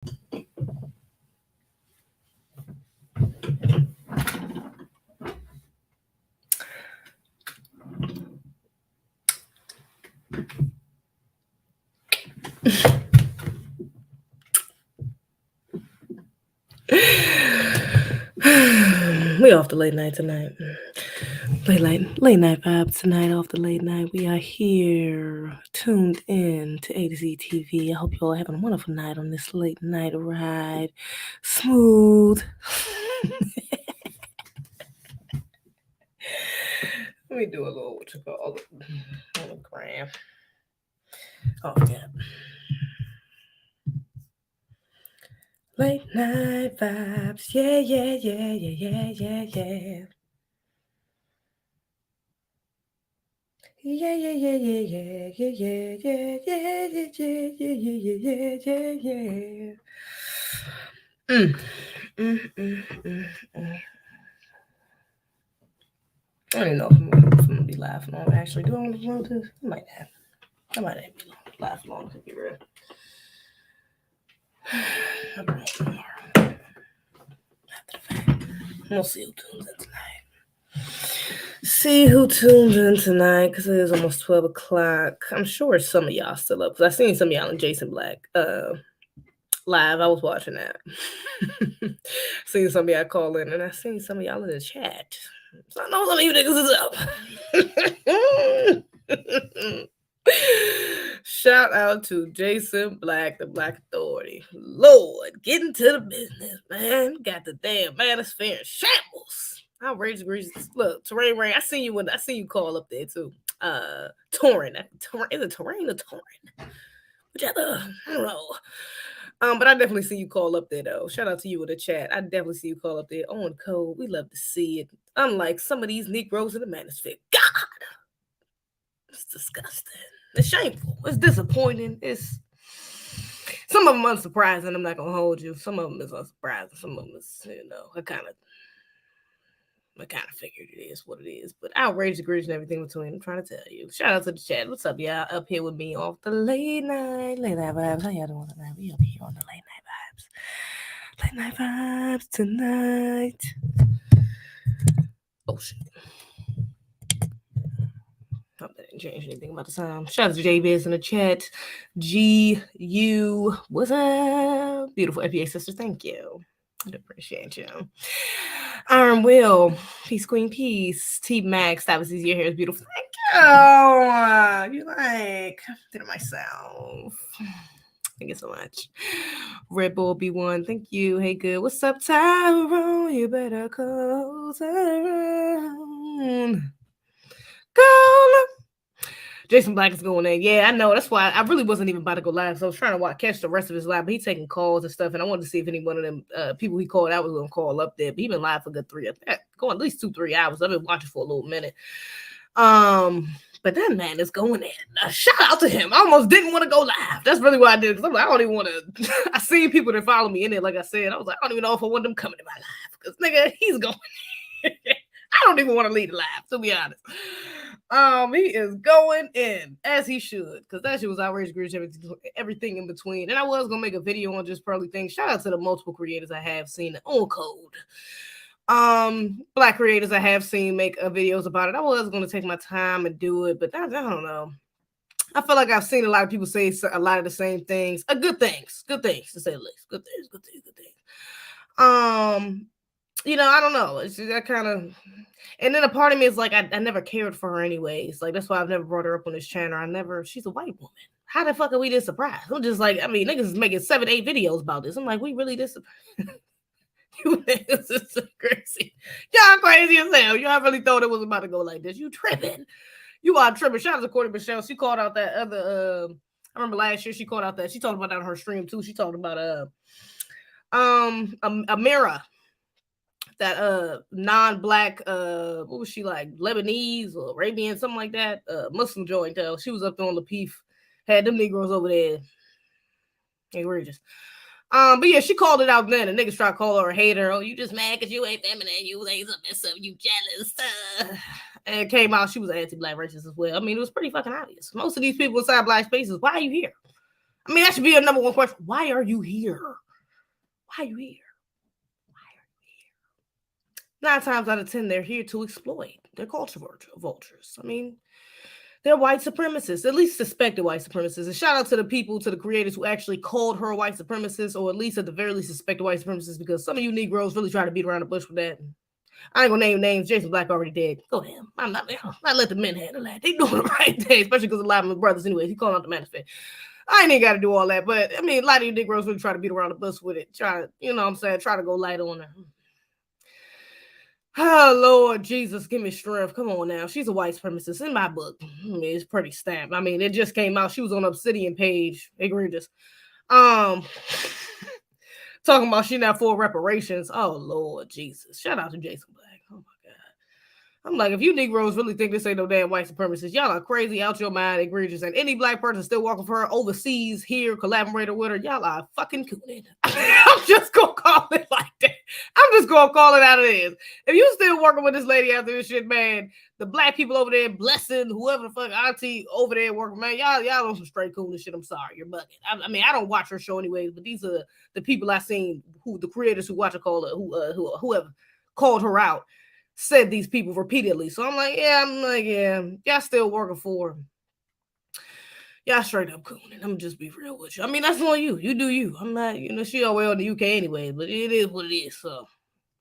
We off the late night tonight. Late night vibes tonight off the late night. We are here, tuned in to A to Z TV. I hope you all are having a wonderful night on this late night ride. Smooth. Let me do a little what you call hologram. Oh yeah. Late night vibes. Yeah, yeah, yeah, yeah, yeah, yeah, yeah. Yeah, yeah, yeah, yeah, yeah, yeah, yeah, yeah, yeah, yeah, yeah, yeah, yeah, yeah, yeah. I don't know if I'm gonna be live long. Actually, do I want to do this? I might have. I might have be live long to be real. We'll see who tunes in tonight. See who tunes in tonight, because it is almost 12 o'clock. I'm sure some of y'all still up, because I seen some of y'all in Jason Black live. I was watching that. Seen some of y'all call in, and I seen some of y'all in the chat. So I know some of you niggas is up. Shout out to Jason Black, the Black Authority. Lord, getting to the business, man. Got the damn manosphere in shambles. Outrageous, egregious. Look, Terrain Rain. I seen you call up there too. Torrin. Is it Terrain or Torrin? Whichever. I don't know. But I definitely see you call up there though. Shout out to you in the chat. I definitely see you call up there. On code. We love to see it. Unlike some of these Negroes in the manosphere. God. It's disgusting. It's shameful. It's disappointing. It's some of them unsurprising. I'm not gonna hold you. Some of them is unsurprising. Some of them is, I kind of figured it is what it is. But outrageous, egregious, and everything between. I'm trying to tell you. Shout out to the chat. What's up, y'all? Up here with me off the late night vibes. How y'all doing tonight? We up here on the late night vibes. Late night vibes tonight. Oh shit. Hope that didn't change anything about the sound. Shout out to JBiz in the chat. GU, what's up? Beautiful FBA sisters, thank you. I appreciate you. Iron Will, Peace Queen, Peace. T Max, that was your hair is beautiful. Thank you. You like, I did it myself. Thank you so much. Red Bull B1, thank you. Hey, good. What's up, Tyrone? You better close around. Go. Jason Black is going in. Yeah, I know. That's why I really wasn't even about to go live. So I was trying to catch the rest of his live, but he's taking calls and stuff. And I wanted to see if any one of them people he called out was going to call up there. But he's been live for a good going at least 2-3 hours. I've been watching for a little minute. But that man is going in. Shout out to him. I almost didn't want to go live. That's really what I did. Because I'm like, I don't even want to. I see people that follow me in it. Like I said, I was like, I don't even know if I want them coming to my live. Because, nigga, he's going. I don't even want to lead the live, to be honest. He is going in as he should, because that shit was outrageous, everything in between. And I was gonna make a video on just pearly things. Shout out to the multiple creators I have seen on code. Black creators I have seen make videos about it. I was gonna take my time and do it, but I don't know. I feel like I've seen a lot of people say a lot of the same things. Good things to say the least. Good things. I don't know. It's just that kind of. And then a part of me is like, I never cared for her anyways. Like, that's why I've never brought her up on this channel. She's a white woman. How the fuck are we this surprised? I'm just like, I mean, niggas is making 7-8 videos about this. I'm like, we really this surprised? You niggas is so crazy. Y'all crazy as hell. Y'all really thought it was about to go like this. You tripping. You are tripping. Shout out to Courtney Michelle. She called out that other, I remember last year she called out that, she talked about that on her stream too. She talked about, Amira. That non-black what was she like, Lebanese or Arabian, something like that, Muslim joint. She was up there on the Peef, had them Negroes over there. Outrageous. But yeah, she called it out then, and niggas try to call her a hater. Oh, you just mad because you ain't feminine, you ain't something, you jealous. And it came out she was an anti-black racist as well. I mean, it was pretty fucking obvious. Most of these people inside black spaces, why are you here? I mean, that should be a number one question. Why are you here? Why are you here? Why are you here? 9 times out of 10, they're here to exploit. They're culture vultures. I mean, they're white supremacists, at least suspected white supremacists. And shout out to the people, to the creators who actually called her a white supremacist, or at least at the very least suspected white supremacist, because some of you Negroes really try to beat around the bush with that. I ain't gonna name names. Jason Black already dead. Go ahead. I'm not let the men handle that. They doing the right thing, especially because a lot of my brothers, anyways. He calling out the manifest. I ain't got to do all that, but I mean, a lot of you Negroes really try to beat around the bush with it. Try, you know what I'm saying? Try to go light on her. Oh, Lord Jesus, give me strength. Come on now. She's a white supremacist in my book. I mean, it's pretty stamped. I mean, it just came out. She was on Obsidian page. Egregious. Talking about she not for reparations. Oh, Lord Jesus. Shout out to Jason Black. Oh, my God. I'm like, if you Negroes really think this ain't no damn white supremacists, y'all are crazy, out your mind, egregious. And any black person still working for her overseas, here, collaborator with her, y'all are fucking cooning. I'm just gonna call it like that. I'm just gonna call it out of this. If you still working with this lady after this shit, man, the black people over there, blessing whoever the fuck auntie over there working, man, y'all on some straight cool shit. I'm sorry, you're bugging. I mean, I don't watch her show anyways, but these are the people I seen, who the creators who watch her call her, whoever called her out, said these people repeatedly. So I'm like, yeah, y'all still working for them. Y'all straight up cooning. I'm just be real with you. I mean, that's on you. You do you. I'm not, she all the way in the UK anyway, but it is what it is. So,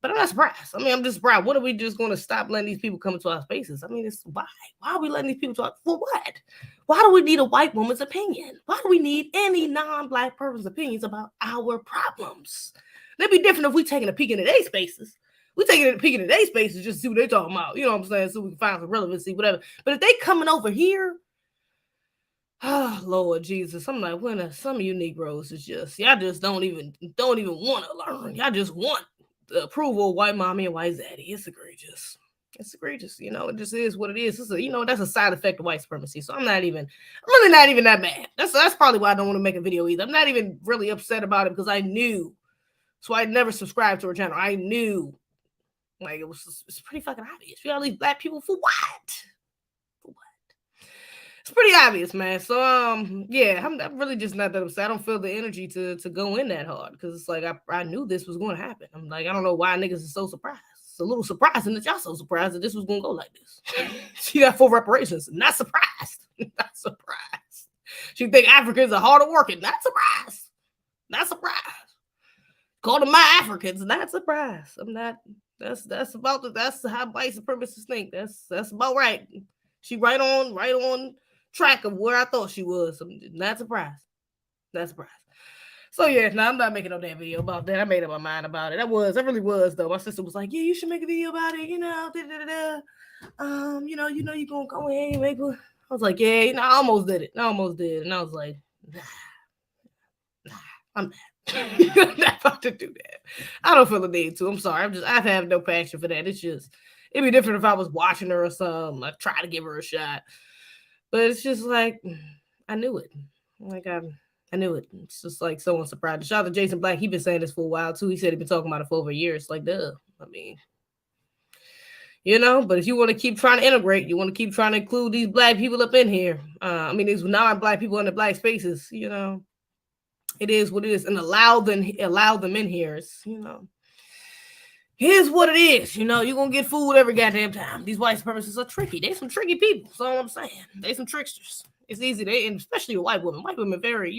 but I'm not surprised. I mean, I'm just surprised. What are we just going to stop letting these people come into our spaces? I mean, it's why? Why are we letting these people talk? For what? Why do we need a white woman's opinion? Why do we need any non-black person's opinions about our problems? It'd be different if we taking a peek into their spaces. We taking a peek into their spaces just to see what they're talking about. You know what I'm saying? So we can find some relevancy, whatever. But if they coming over here, oh Lord Jesus, I'm like, when some of you Negroes is just, y'all just don't even want to learn. Y'all just want the approval of white mommy and white zaddy. It's egregious. It's egregious. It just is what it is. It's that's a side effect of white supremacy. So I'm really not even that mad. That's probably why I don't want to make a video either. I'm not even really upset about it because I knew. So I never subscribed to her channel. I knew. Like, it's pretty fucking obvious. We all these black people for what? For what? It's pretty obvious, man. So, yeah, I'm really just not that upset. I don't feel the energy to go in that hard because it's like I knew this was going to happen. I'm like, I don't know why niggas are so surprised. It's a little surprising that y'all so surprised that this was going to go like this. She got full reparations. Not surprised. Not surprised. She think Africans are harder working. Not surprised. Not surprised. Call them my Africans. Not surprised. I'm not. That's how white supremacists think. That's about right. She right on track of where I thought she was. I'm not surprised. Not surprised. So yeah, I'm not making no damn video about that. I made up my mind about it. I really was though. My sister was like, yeah, you should make a video about it. You gonna go ahead and make one. I was like, yeah, I almost did it. And I was like, nah, I'm not. You're not about to do that. I don't feel the need to. I'm sorry. I have no passion for that. It'd be different if I was watching her or something. I try to give her a shot. But it's just like, I knew it. Like, I knew it. It's just like someone surprised. Shout out to Jason Black. He's been saying this for a while too. He said he's been talking about it for over a year. It's like, duh. I mean, but if you want to keep trying to integrate, you want to keep trying to include these black people up in here. These non-black people in the black spaces, it is what it is, and allow them in here. It's, here's what it is. You're gonna get food every goddamn time. These white supremacists are tricky. They some tricky people. That's all I'm saying. They some tricksters. It's easy. And especially a white woman. White women very,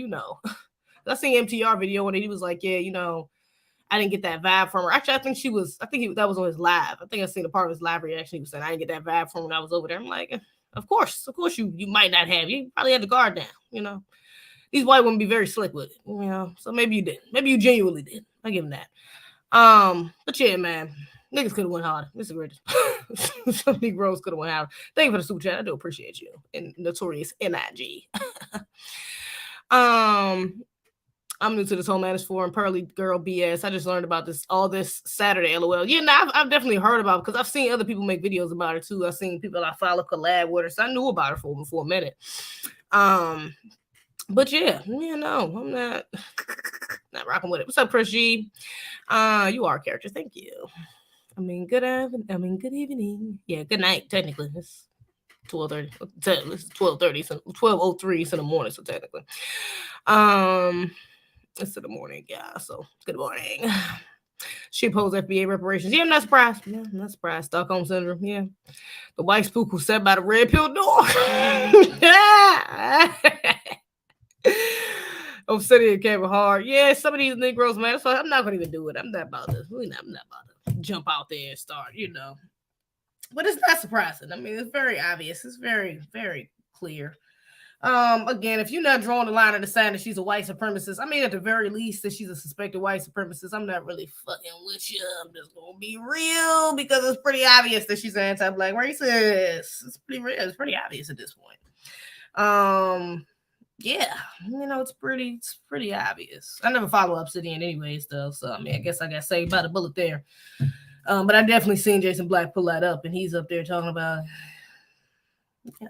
I seen MTR video and he was like, yeah, I didn't get that vibe from her. Actually, that was on his live. I think I seen a part of his live reaction. He was saying, I didn't get that vibe from when I was over there. I'm like, of course you might not have. You probably had the guard down, These white women be very slick with it, so maybe you did. Maybe you genuinely did. I give them that. But yeah, man, niggas could have went harder. This is great. Some Negroes could have went harder. Thank you for the super chat. I do appreciate you. And Notorious NIG. I'm new to this whole Managed Forum Pearly Girl BS. I just learned about all this Saturday, LOL. Yeah, I've definitely heard about it because I've seen other people make videos about it too. I've seen people I follow collab with her, so I knew about her for a minute. But yeah, I'm not rocking with it. What's up, Chris G? You are a character. Thank you. Good evening. Yeah, good night. Technically, it's 12:30. It's 12:30. So 12:03 in the morning. So technically, It's in the morning, yeah. So good morning. She opposed FBA reparations. Yeah, I'm not surprised. Yeah, I'm not surprised. Stockholm syndrome. Yeah, the white spook who sat by the red pill door. Obsidian came hard. Yeah, some of these Negroes, man. So I'm not gonna even do it. I'm not about to. I'm not about to jump out there and start. But it's not surprising. I mean, it's very obvious. It's very, very clear. Again, if you're not drawing the line and deciding that she's a white supremacist, I mean, at the very least, that she's a suspected white supremacist, I'm not really fucking with you. I'm just gonna be real because it's pretty obvious that she's an anti-black racist. It's pretty real. It's pretty obvious at this point. Yeah, it's pretty obvious. I never follow Obsidian anyways, though. So I mean, I guess I got saved by the bullet there. But I definitely seen Jason Black pull that up, and he's up there talking about.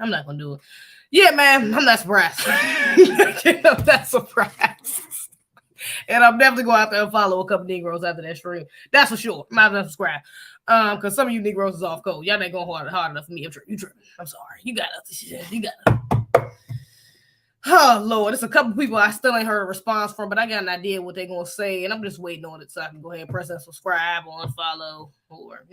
I'm not gonna do it. Yeah, man, I'm not surprised. I'm not surprised. And I'm definitely going out there and follow a couple Negroes after that stream. That's for sure. I'm not subscribe. Because some of you Negroes is off code. Y'all ain't going hard enough for me. You tripping. I'm sorry. You got it. Oh, Lord. There's a couple people I still ain't heard a response from, but I got an idea what they're going to say, and I'm just waiting on it so I can go ahead and press that subscribe or unfollow or,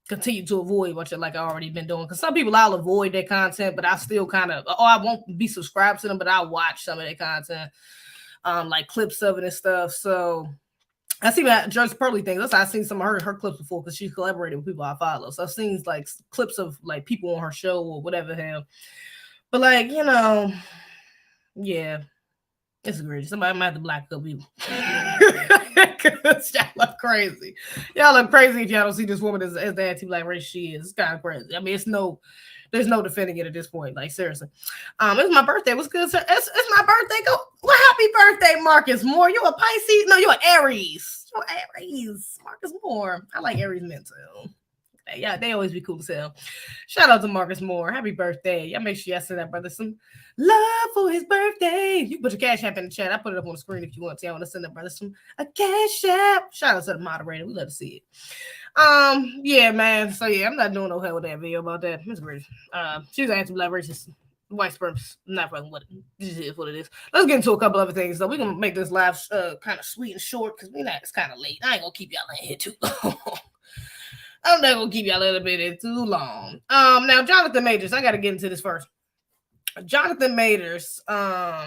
continue to avoid what like I already been doing. Because some people I'll avoid their content, but I still kind of, I won't be subscribed to them, but I'll watch some of their content, like clips of it and stuff. So I see that Judge Pearly thing. That's how I've seen some of her clips before because she's collaborated with people I follow. So I've seen like clips of like people on her show or whatever the hell. But like, yeah, it's egregious. Somebody might have to black up people. Y'all look crazy. Y'all look crazy if y'all don't see this woman as the anti-black race she is. It's kind of crazy. I mean, there's no defending it at this point. Like, seriously. It's my birthday. What's good, sir? It's my birthday. Well, happy birthday, Marcus Moore. You a Pisces? No, you're an Aries. You're Aries. Marcus Moore. I like Aries men too. Yeah, they always be cool to sell. Shout out to Marcus Moore. Happy birthday. Y'all make sure y'all send that brother some love for his birthday. You put your cash app in the chat. I put it up on the screen if you want to. I want to send that brother a cash app. Shout out to the moderator. We love to see it. Yeah, man. So yeah, I'm not doing no hell with that video about that. It's great. She's an anti-black racist. White supremacist. Not fucking with it. This is what it is. Let's get into a couple other things. So we're gonna make this live kind of sweet and short because it's kind of late. I ain't gonna keep y'all in here too long. I'm not gonna keep y'all a little bit too long. Now Jonathan Majors, I gotta get into this first. Jonathan Majors, so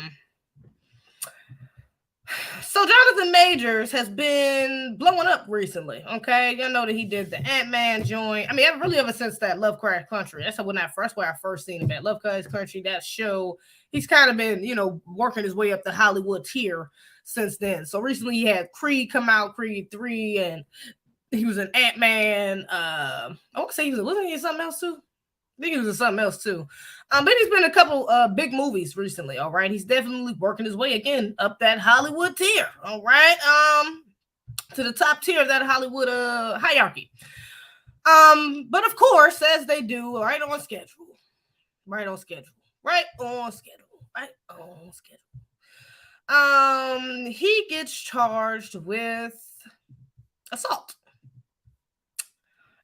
Jonathan Majors has been blowing up recently. Okay, y'all know that he did the Ant-Man joint. I mean, really ever since that Lovecraft Country. That's where I first seen him at Lovecraft Country. That show, he's kind of been, working his way up the Hollywood tier since then. So recently he had Creed come out, Creed 3, and he was an Ant-Man. I want to say wasn't he in something else too? I think he was in something else too. But he's been in a couple big movies recently. All right, he's definitely working his way again up that Hollywood tier. All right, to the top tier of that Hollywood hierarchy. But of course, as they do, right on schedule. He gets charged with assault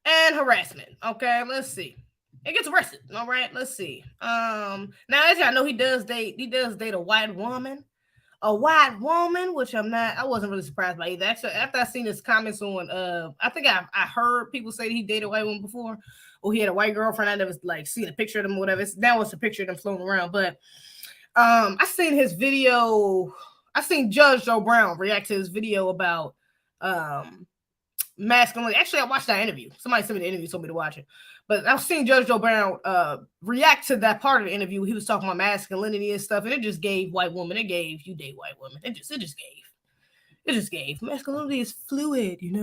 and harassment. Okay, let's see. He gets arrested. All right, let's see. Now as y'all know, he does date a white woman, which I wasn't really surprised by either. Actually, after I seen his comments on, I think I heard people say that he dated a white woman before, or he had a white girlfriend. I never like seen a picture of them or whatever. Now it's a picture of them floating around. But I seen his video. I seen Judge Joe Brown react to his video about masculinity. Actually, I watched that interview. Somebody sent me the interview, told me to watch it. But I've seen Judge Joe Brown react to that part of the interview. He was talking about masculinity and stuff, and it just gave white women. It gave you date white women. It just gave. Masculinity is fluid, and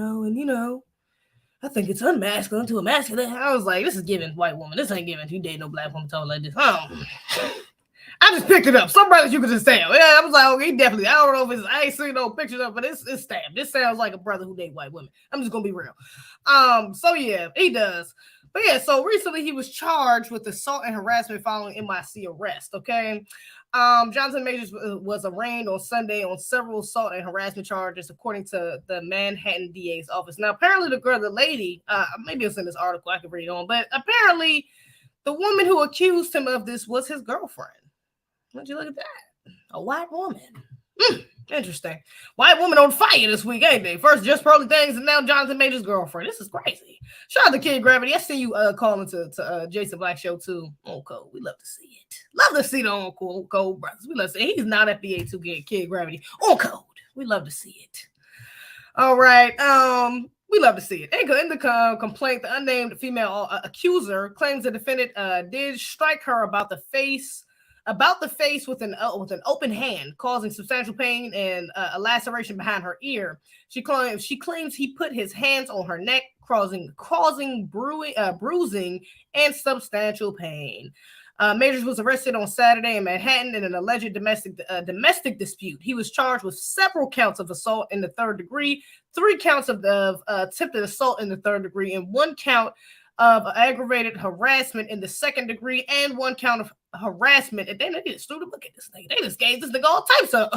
I think it's unmasculine to a masculine. I was like, this is giving white woman. This ain't giving you date no black woman talking like this. I just picked it up. Some brothers you could just tell. Yeah, I was like, okay, definitely. I don't know if I ain't seen no pictures of it, but it's stabbed. This sounds like a brother who date white women. I'm just gonna be real. So yeah, he does. But yeah, so recently he was charged with assault and harassment following NYC arrest. Okay. Jonathan Majors was arraigned on Sunday on several assault and harassment charges, according to the Manhattan DA's office. Now, apparently the lady, maybe it's in this article I can read on, but apparently the woman who accused him of this was his girlfriend. Would you look at that? A white woman. Interesting. White woman on fire this week, ain't they? First just Pearly Things and now Jonathan Major's girlfriend. This is crazy. Shout out to Kid Gravity. I see you calling to Jason Black show too. On Code. We love to see it. Love to see the on Code brothers. We love to see it. He's not FBA 2 Kid Gravity. On Code. We love to see it. All right. We love to see it. In the complaint, the unnamed female accuser claims the defendant did strike her about the face with an open hand, causing substantial pain and a laceration behind her ear. She claims he put his hands on her neck, causing bruising and substantial pain. Majors was arrested on Saturday in Manhattan in an alleged domestic dispute. He was charged with several counts of assault in the third degree, 3 counts of attempted assault in the third degree, and 1 count of aggravated harassment in the second degree, and 1 count of harassment. And then they did student look at this thing. They just gave this nigga all types of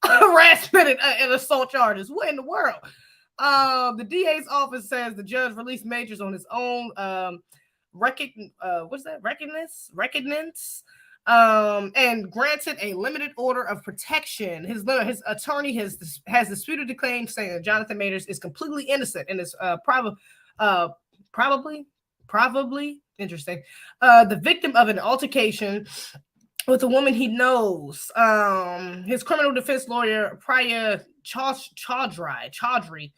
harassment and assault charges. What in the world? The DA's office says the judge released Majors on his own recognize, and granted a limited order of protection. His attorney has disputed the claim, saying that Jonathan Majors is completely innocent and is probably interesting. The victim of an altercation with a woman he knows. His criminal defense lawyer, Priya Chaudhry,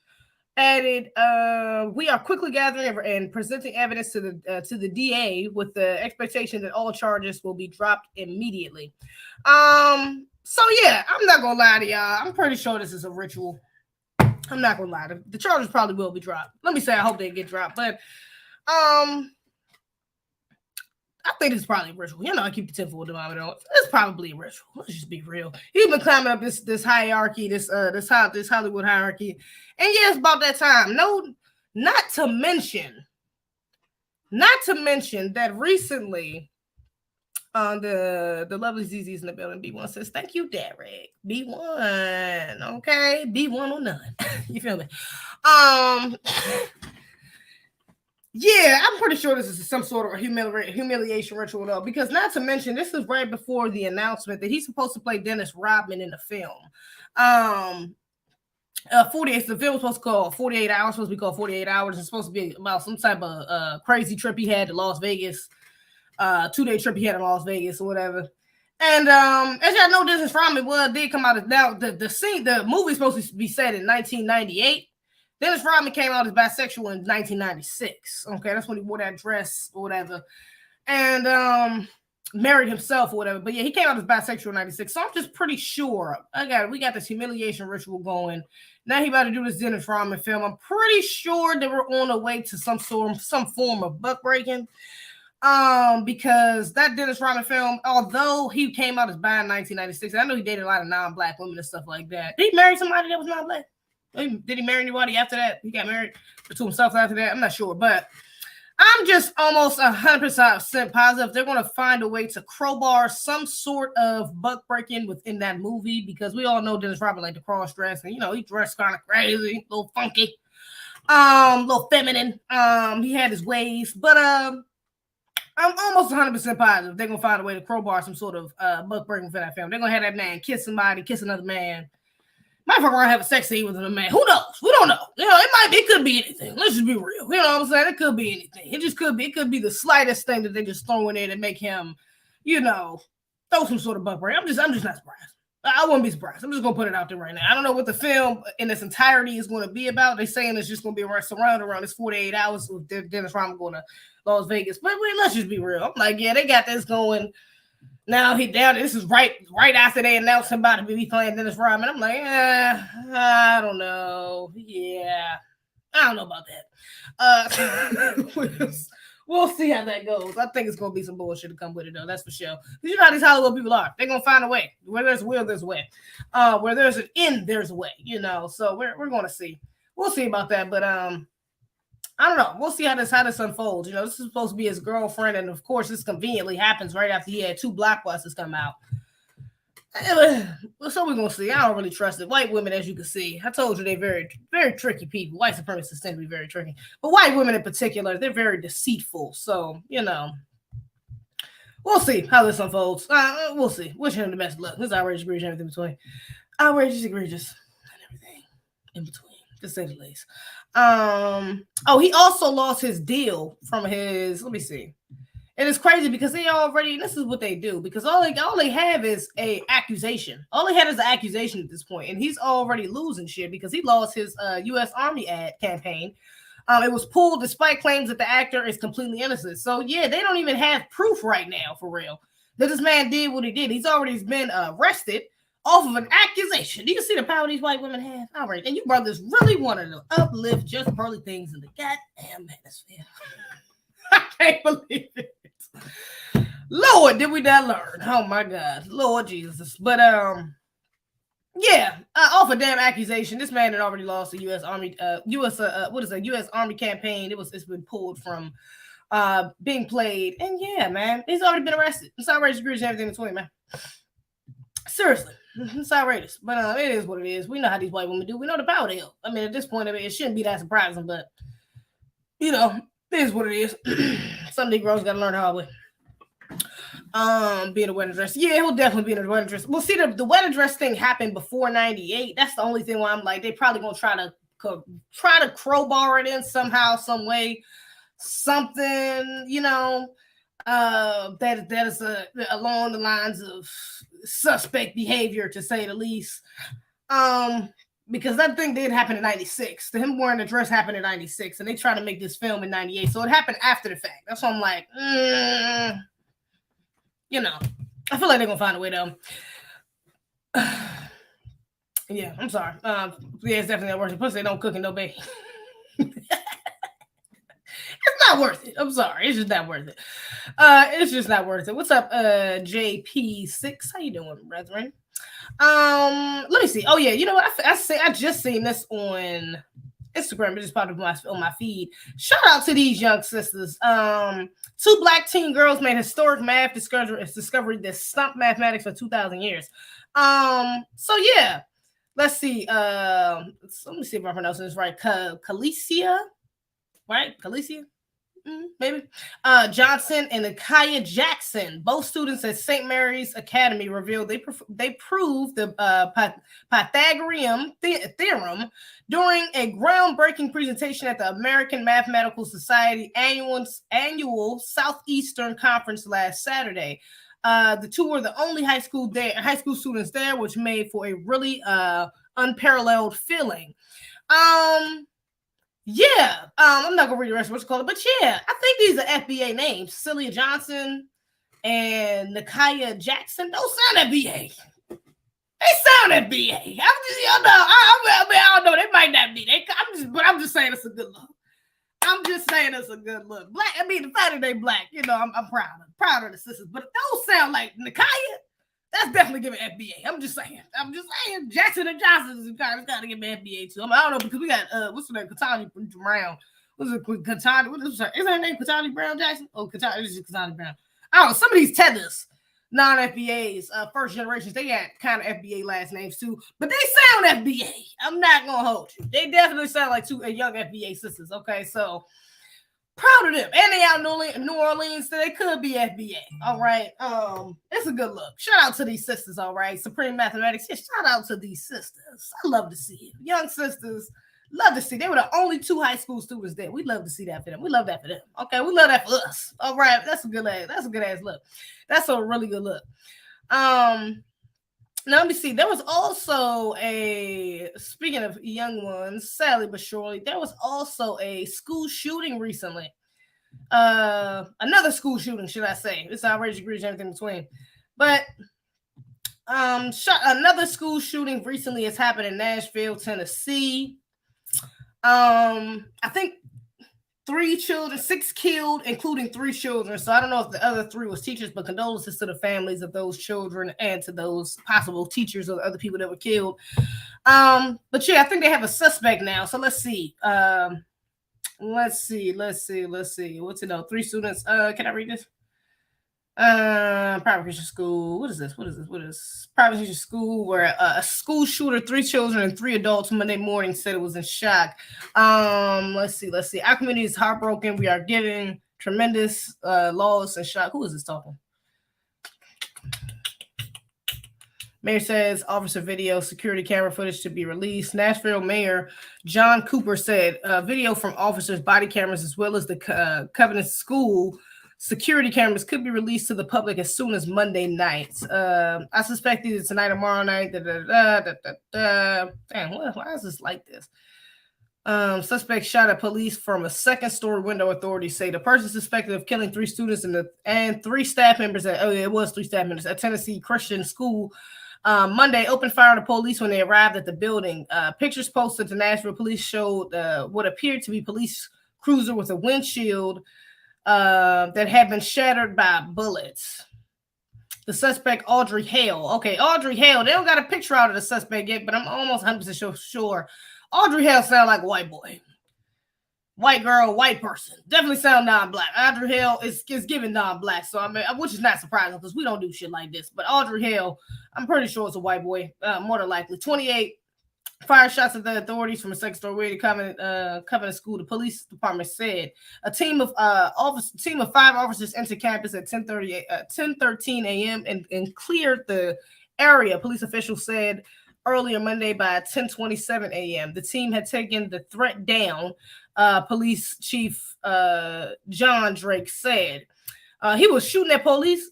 added, "We are quickly gathering and presenting evidence to the DA with the expectation that all charges will be dropped immediately." So yeah, I'm not gonna lie to y'all. I'm pretty sure this is a ritual. I'm not gonna lie. The charges probably will be dropped. Let me say I hope they get dropped, but I think it's probably a ritual. You know, I keep the tenfold denominator. It's probably a ritual. Let's just be real. He's been climbing up this hierarchy, this Hollywood hierarchy, and yeah, it's about that time. No, not to mention that recently, the lovely Zeze's in the building. B1 says, "Thank you, Derek." B1, okay, B1 or none. You feel me? Yeah, I'm pretty sure this is some sort of humiliation ritual, though, because not to mention, this is right before the announcement that he's supposed to play Dennis Rodman in the film. 48. The film was supposed to call 48 hours. Supposed to be called 48 hours. It's supposed to be about some type of crazy trip he had to Las Vegas, 2-day trip he had to Las Vegas or whatever. And as y'all know, Dennis Rodman did come out as now the movie is supposed to be set in 1998. Dennis Rodman came out as bisexual in 1996. Okay, that's when he wore that dress or whatever, and married himself or whatever. But yeah, he came out as bisexual in 96. So I'm just pretty sure we got this humiliation ritual going. Now he about to do this Dennis Rodman film. I'm pretty sure they were on the way to some form of buck breaking. Because that Dennis Rodman film, although he came out as bi in 1996, I know he dated a lot of non-black women and stuff like that. Did he marry somebody that was non-black? Did he marry anybody after that? He got married to himself after that? I'm not sure, but I'm just almost 100% positive they're going to find a way to crowbar some sort of buck breaking within that movie, because we all know Dennis Rodman like to cross dress, and you know he dressed kind of crazy, a little funky, a little feminine. He had his ways, but I'm almost 100% positive they're going to find a way to crowbar some sort of buck breaking for that film. They're going to have that man kiss somebody, kiss another man. Motherfucker gonna have a sex scene with a man. Who knows? We don't know. You know, it could be anything. Let's just be real. You know what I'm saying? It could be anything. It just could be. It could be the slightest thing that they just throw in there to make him, you know, throw some sort of buck break. I'm just not surprised. I wouldn't be surprised. I'm just gonna put it out there right now. I don't know what the film in its entirety is going to be about. They're saying it's just gonna be surrounded around this 48 hours with Dennis Rodman going to Las Vegas. But let's just be real. I'm like, yeah, they got this going. Now he down. This is right after they announced him about to be playing Dennis Rodman. I'm like, I don't know. Yeah, I don't know about that. We'll see how that goes. I think it's gonna be some bullshit to come with it, though. That's for sure. You know how these Hollywood people are. They're gonna find a way. Where there's a will, there's a way. Where there's an end, there's a way. You know. So we're gonna see. We'll see about that. But I don't know. We'll see how this unfolds. You know, this is supposed to be his girlfriend, and of course, this conveniently happens right after he had 2 blockbusters come out. So we're gonna see. I don't really trust it. White women, as you can see, I told you they're very, very tricky people. White supremacists tend to be very tricky, but white women in particular, they're very deceitful. So you know, we'll see how this unfolds. We'll see. Wish him the best of luck. This outrage, everything between. outrageous, egregious, and everything in between, to say the least. Oh, he also lost his deal from his. Let me see. And it's crazy because they already. This is what they do because all they have is a accusation. All they had is an accusation at this point, and he's already losing shit because he lost his U.S. Army ad campaign. It was pulled despite claims that the actor is completely innocent. So yeah, they don't even have proof right now, for real, that this man did what he did. He's already been arrested off of an accusation. Do you see the power these white women have? All right, and you brothers really wanted to uplift just pearly things in the goddamn manosphere. I can't believe it. Lord, did we not learn? Oh my God, Lord Jesus. But yeah, off a damn accusation. This man had already lost the U.S. Army, U.S. Army campaign. It's been pulled from being played, and yeah, man, he's already been arrested. It's outrageous, egregious, and everything in between, man. Seriously, it's outrageous, but it is what it is. We know how these white women do. We know the power they hold. I mean, at this point, it shouldn't be that surprising, but you know, it is what it is. Some Negroes got to learn the hard way. Being a wedding dress. Yeah, he'll definitely be in a wedding dress. Well, see, the wedding dress thing happened before 98. That's the only thing where I'm like, they probably gonna try to crowbar it in somehow, some way, something, you know, that is along the lines of suspect behavior, to say the least. Because that thing did happen in 96. Him wearing the dress happened in 96, and they try to make this film in 98. So it happened after the fact. That's why I'm like, you know, I feel like they're gonna find a way though. Yeah, I'm sorry. Yeah, it's definitely not worth it. Plus, they don't cook and no bake. It's not worth it. I'm sorry. It's just not worth it. It's just not worth it. What's up, JP6? How you doing, brethren? Let me see. Oh yeah, you know what? I just seen this on Instagram. It just popped up on my feed. Shout out to these young sisters. 2 black teen girls made historic math discovery that stumped mathematics for 2,000 years. So yeah, let's see. Let me see if I'm pronouncing this right. Khaleesi, right? Khaleesi? Maybe. Johnson and Nakaya Jackson, both students at St. Mary's Academy, revealed they proved the Pythagorean theorem during a groundbreaking presentation at the American Mathematical Society annual Southeastern Conference last Saturday. The two were the only high school students there, which made for a really unparalleled feeling. Yeah, I'm not gonna read the rest of what you call it, but yeah, I think these are FBA names. Celia Johnson and Nakaya Jackson. Those sound FBA. They sound FBA. I don't know. They might not be. I'm just saying it's a good look. I'm just saying it's a good look. Black. I mean, the fact that they black, you know, I'm proud of the sisters. But those sound like Nakaya. That's definitely giving FBA. I'm just saying. Jackson and Johnson is got to give me FBA too. I don't know because we got what's her name? Katani Brown. What's it? Katani? What is her name? Katani Brown Jackson? Oh, Katani. It's just Katani Brown. I don't know. Some of these tethers, non-FBAs, first generations, they got kind of FBA last names too, but they sound FBA. I'm not gonna hold you. They definitely sound like two young FBA sisters. Okay, so. Proud of them. And they out in New Orleans, so they could be FBA. All right. It's a good look. Shout out to these sisters, all right. Supreme Mathematics. Yeah, shout out to these sisters. I love to see it. Young sisters. Love to see. They were the only 2 high school students there. We love to see that for them. We love that for them. Okay, we love that for us. All right. That's a good ass look. That's a really good look. Now, let me see. There was also speaking of young ones, sadly but surely, there was also a school shooting recently. Another school shooting, should I say. It's outrageous, egregious, everything in between. But another school shooting recently has happened in Nashville, Tennessee. I think 6 killed, including 3 children. So I don't know if the other 3 was teachers, but condolences to the families of those children and to those possible teachers or other people that were killed. But yeah, I think they have a suspect now. So let's see. Let's see. What's it know? 3 students. Can I read this? Private Christian school. What is this? Private Christian school where a school shooter, 3 children and 3 adults Monday morning said it was in shock. Let's see. Our community is heartbroken. We are giving tremendous loss and shock. Who is this talking? Mayor says officer video security camera footage to be released. Nashville Mayor John Cooper said video from officers' body cameras as well as the Covenant School security cameras could be released to the public as soon as Monday night. I suspect either tonight or tomorrow night. Damn, why is this like this? Suspect shot at police from a second-story window. Authorities say the person suspected of killing 3 students and 3 staff members at 3 staff members at Tennessee Christian School Monday opened fire on the police when they arrived at the building. Pictures posted to Nashville police showed what appeared to be police cruiser with a windshield that had been shattered by bullets. The suspect, Audrey Hale. Okay, Audrey Hale. They don't got a picture out of the suspect yet, but I'm almost 100% sure. Audrey Hale sound like a white boy. White girl, white person. Definitely sound non-black. Audrey Hale is giving non-black, so I mean, which is not surprising because we don't do shit like this. But Audrey Hale, I'm pretty sure it's a white boy, more than likely. 28 fire shots at the authorities from a second-story Covenant School. The police department said a team of 5 officers entered campus at 10:13 a.m. and cleared the area. Police officials said earlier Monday by 10:27 a.m. The team had taken the threat down. Police Chief John Drake said he was shooting at police.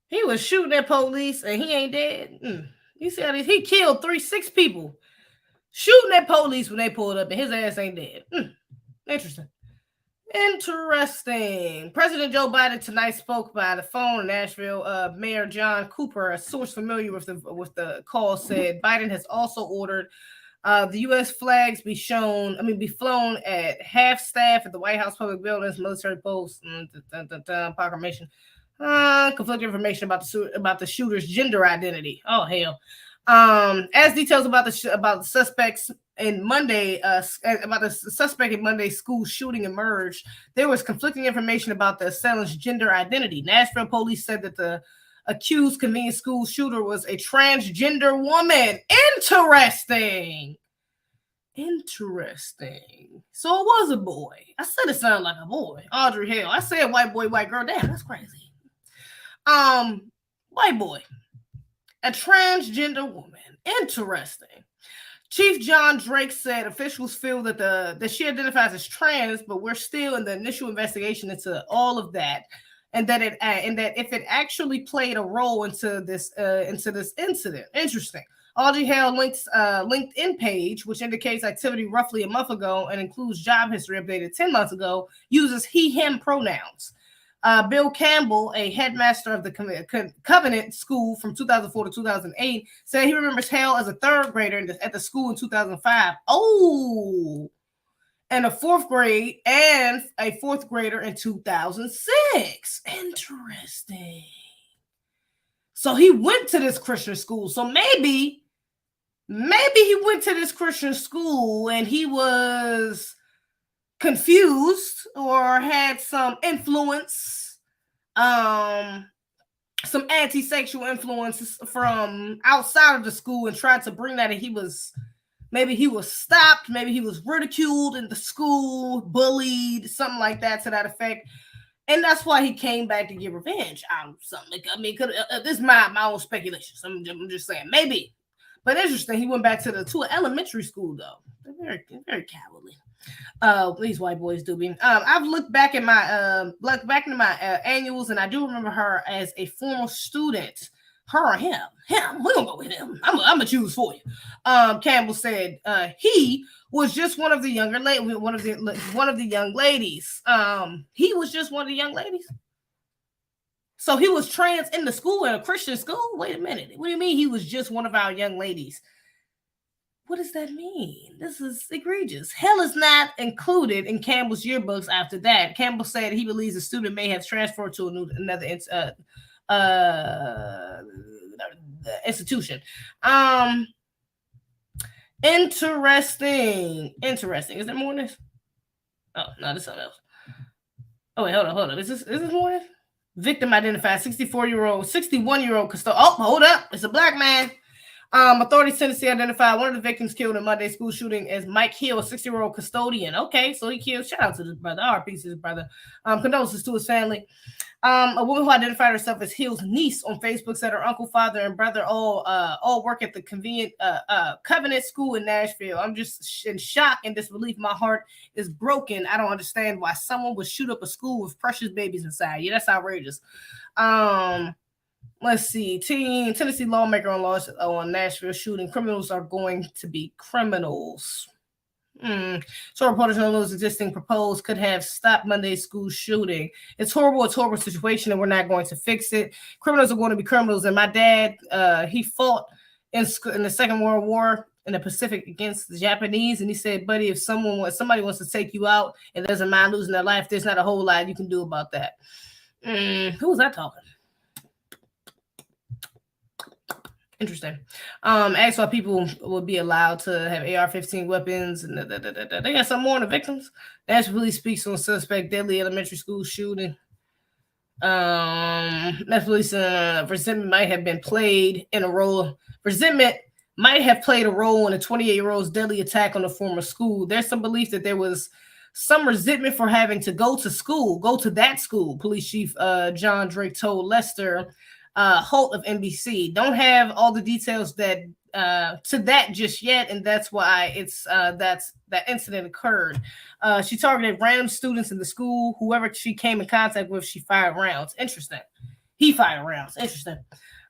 He was shooting at police and he ain't dead. You see how he killed 6 people shooting at police when they pulled up and his ass ain't dead. Interesting. President Joe Biden tonight spoke by the phone in Nashville. Mayor John Cooper, a source familiar with the call, said Biden has also ordered the U.S. flags be flown at half staff at the White House public buildings, military posts, proclamation. Conflicting information about the shooter's gender identity. Oh hell! As details about the suspects in Monday about the suspect in Monday's school shooting emerged, there was conflicting information about the assailant's gender identity. Nashville police said that the accused convenience school shooter was a transgender woman. Interesting. So it was a boy. I said it sounded like a boy. Audrey Hale. I said white boy, white girl. Damn, that's crazy. White boy, a transgender woman. Interesting. Chief John Drake said officials feel that she identifies as trans, but we're still in the initial investigation into all of that, and that if it actually played a role into this incident. Interesting. Audrey Hale LinkedIn page, which indicates activity roughly a month ago and includes job history updated 10 months ago, uses he/him pronouns. Bill Campbell, a headmaster of the Covenant School from 2004 to 2008, said he remembers Hale as a 3rd grader at the school in 2005. Oh, and a 4th grader in 2006. Interesting. So he went to this Christian school. So maybe he went to this Christian school and he was confused or had some influence, some anti-sexual influences from outside of the school and tried to bring that, and he was stopped, maybe he was ridiculed in the school, bullied, something like that to that effect. And that's why he came back to get revenge out of something. I mean, this is my own speculation. So I'm just saying, maybe. But interesting, he went back to an elementary school, though. They're very, very cowardly. These white boys do be. I've looked back in my annuals, and I do remember her as a former student. Her or him? We're gonna go with him. I'm gonna choose for you. Campbell said he was just one of the young ladies. He was just one of the young ladies. So he was trans in the school, in a Christian school? Wait a minute. What do you mean he was just one of our young ladies? What does that mean? This is egregious. Hell is not included in Campbell's yearbooks after that. Campbell said he believes the student may have transferred to another institution. Interesting. Is there more than this? Oh, no, this is something else. Oh, wait, hold on. Is this more than this? Victim identified 61-year-old custodian. Oh, hold up. It's a black man. Authorities Tennessee identified one of the victims killed in Monday's school shooting as Mike Hill, a 60-year-old custodian. Okay, so he killed. Shout out to his brother. RP to his brother. Condolences to his family. A woman who identified herself as Hill's niece on Facebook said her uncle, father, and brother all work at the Covenant School in Nashville. I'm just in shock and disbelief. My heart is broken. I don't understand why someone would shoot up a school with precious babies inside. Yeah, that's outrageous. Let's see. Tennessee lawmaker on Nashville shooting. Criminals are going to be criminals. So reporters on those existing proposed could have stopped Monday's school shooting. It's horrible. It's a horrible situation, and we're not going to fix it. Criminals are going to be criminals. And my dad, he fought in the Second World War in the Pacific against the Japanese, and he said, "Buddy, if somebody wants to take you out and doesn't mind losing their life, there's not a whole lot you can do about that." Who was that talking? Interesting. Asked why people would be allowed to have AR-15 weapons, and they got some more on the victims. Nashville police speaks on suspect deadly elementary school shooting. Nashville police resentment might have played a role in a 28-year-old's deadly attack on the former school. There's some belief that there was some resentment for having to go to that school. Police Chief John Drake told Lester Holt of NBC. Don't have all the details to that just yet, and that's why that incident occurred. She targeted random students in the school. Whoever she came in contact with, she fired rounds. Interesting. He fired rounds. Interesting.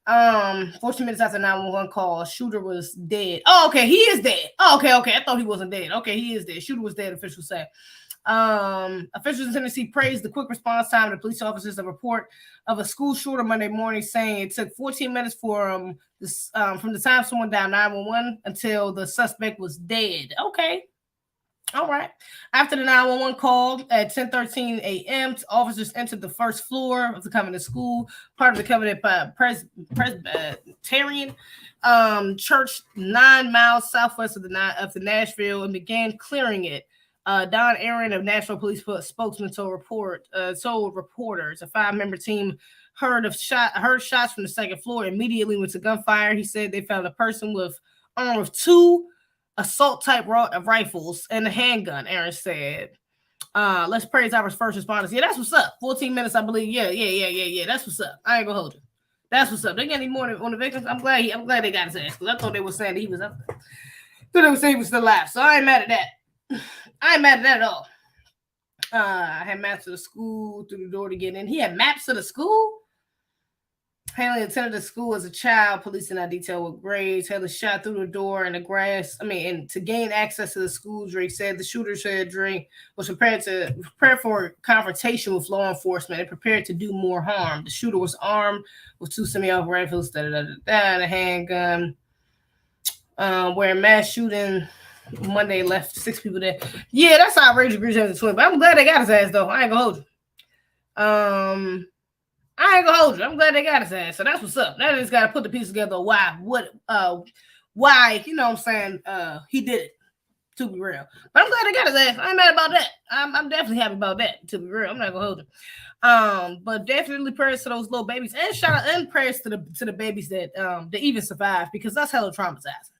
14 minutes after 911 call, shooter was dead. Oh, okay, he is dead. Oh, okay. I thought he wasn't dead. Okay, he is dead. Shooter was dead, officials say. Officials in Tennessee praised the quick response time of the police officers. A report of a school shooter Monday morning saying it took 14 minutes from the time someone dialed 911 until the suspect was dead. Okay. All right. After the 911 call at 10:13 a.m., officers entered the first floor of the Covenant School, part of the Covenant Presbyterian Church, 9 miles southwest of the Nashville, and began clearing it. Don Aaron of Nashville Police spokesman told reporters a 5-member team heard shots from the second floor. Immediately went to gunfire. He said they found a person armed with 2 assault type rifles and a handgun. Aaron said, "Let's praise our first responders." Yeah, that's what's up. 14 minutes, I believe. Yeah. That's what's up. I ain't gonna hold you. That's what's up. They got any more on the victims? I'm glad they got his ass, because I thought they were saying that he was up there. Thought they were saying he was still alive. So I ain't mad at that. I ain't mad at that at all. I had maps to the school through the door to get in. He had maps to the school? Haley attended the school as a child. Police did not detail what grades. Haley shot through the door in the grass. And to gain access to the school, Drake said the shooter said Drake was prepared for confrontation with law enforcement and prepared to do more harm. The shooter was armed with 2 semi-auto rifles, and a handgun. Where a mass shooting Monday left 6 people there. Yeah, that's outrageous. Egregious NFT, but I'm glad they got his ass though. I ain't gonna hold you. I'm glad they got his ass. So that's what's up. Now they just gotta put the pieces together. Why? You know what I'm saying? He did it. To be real, but I'm glad they got his ass. I ain't mad about that. I'm definitely happy about that. To be real, I'm not gonna hold him. But definitely prayers to those little babies, and shout out and prayers to the babies that even survived, because that's hella traumatizing.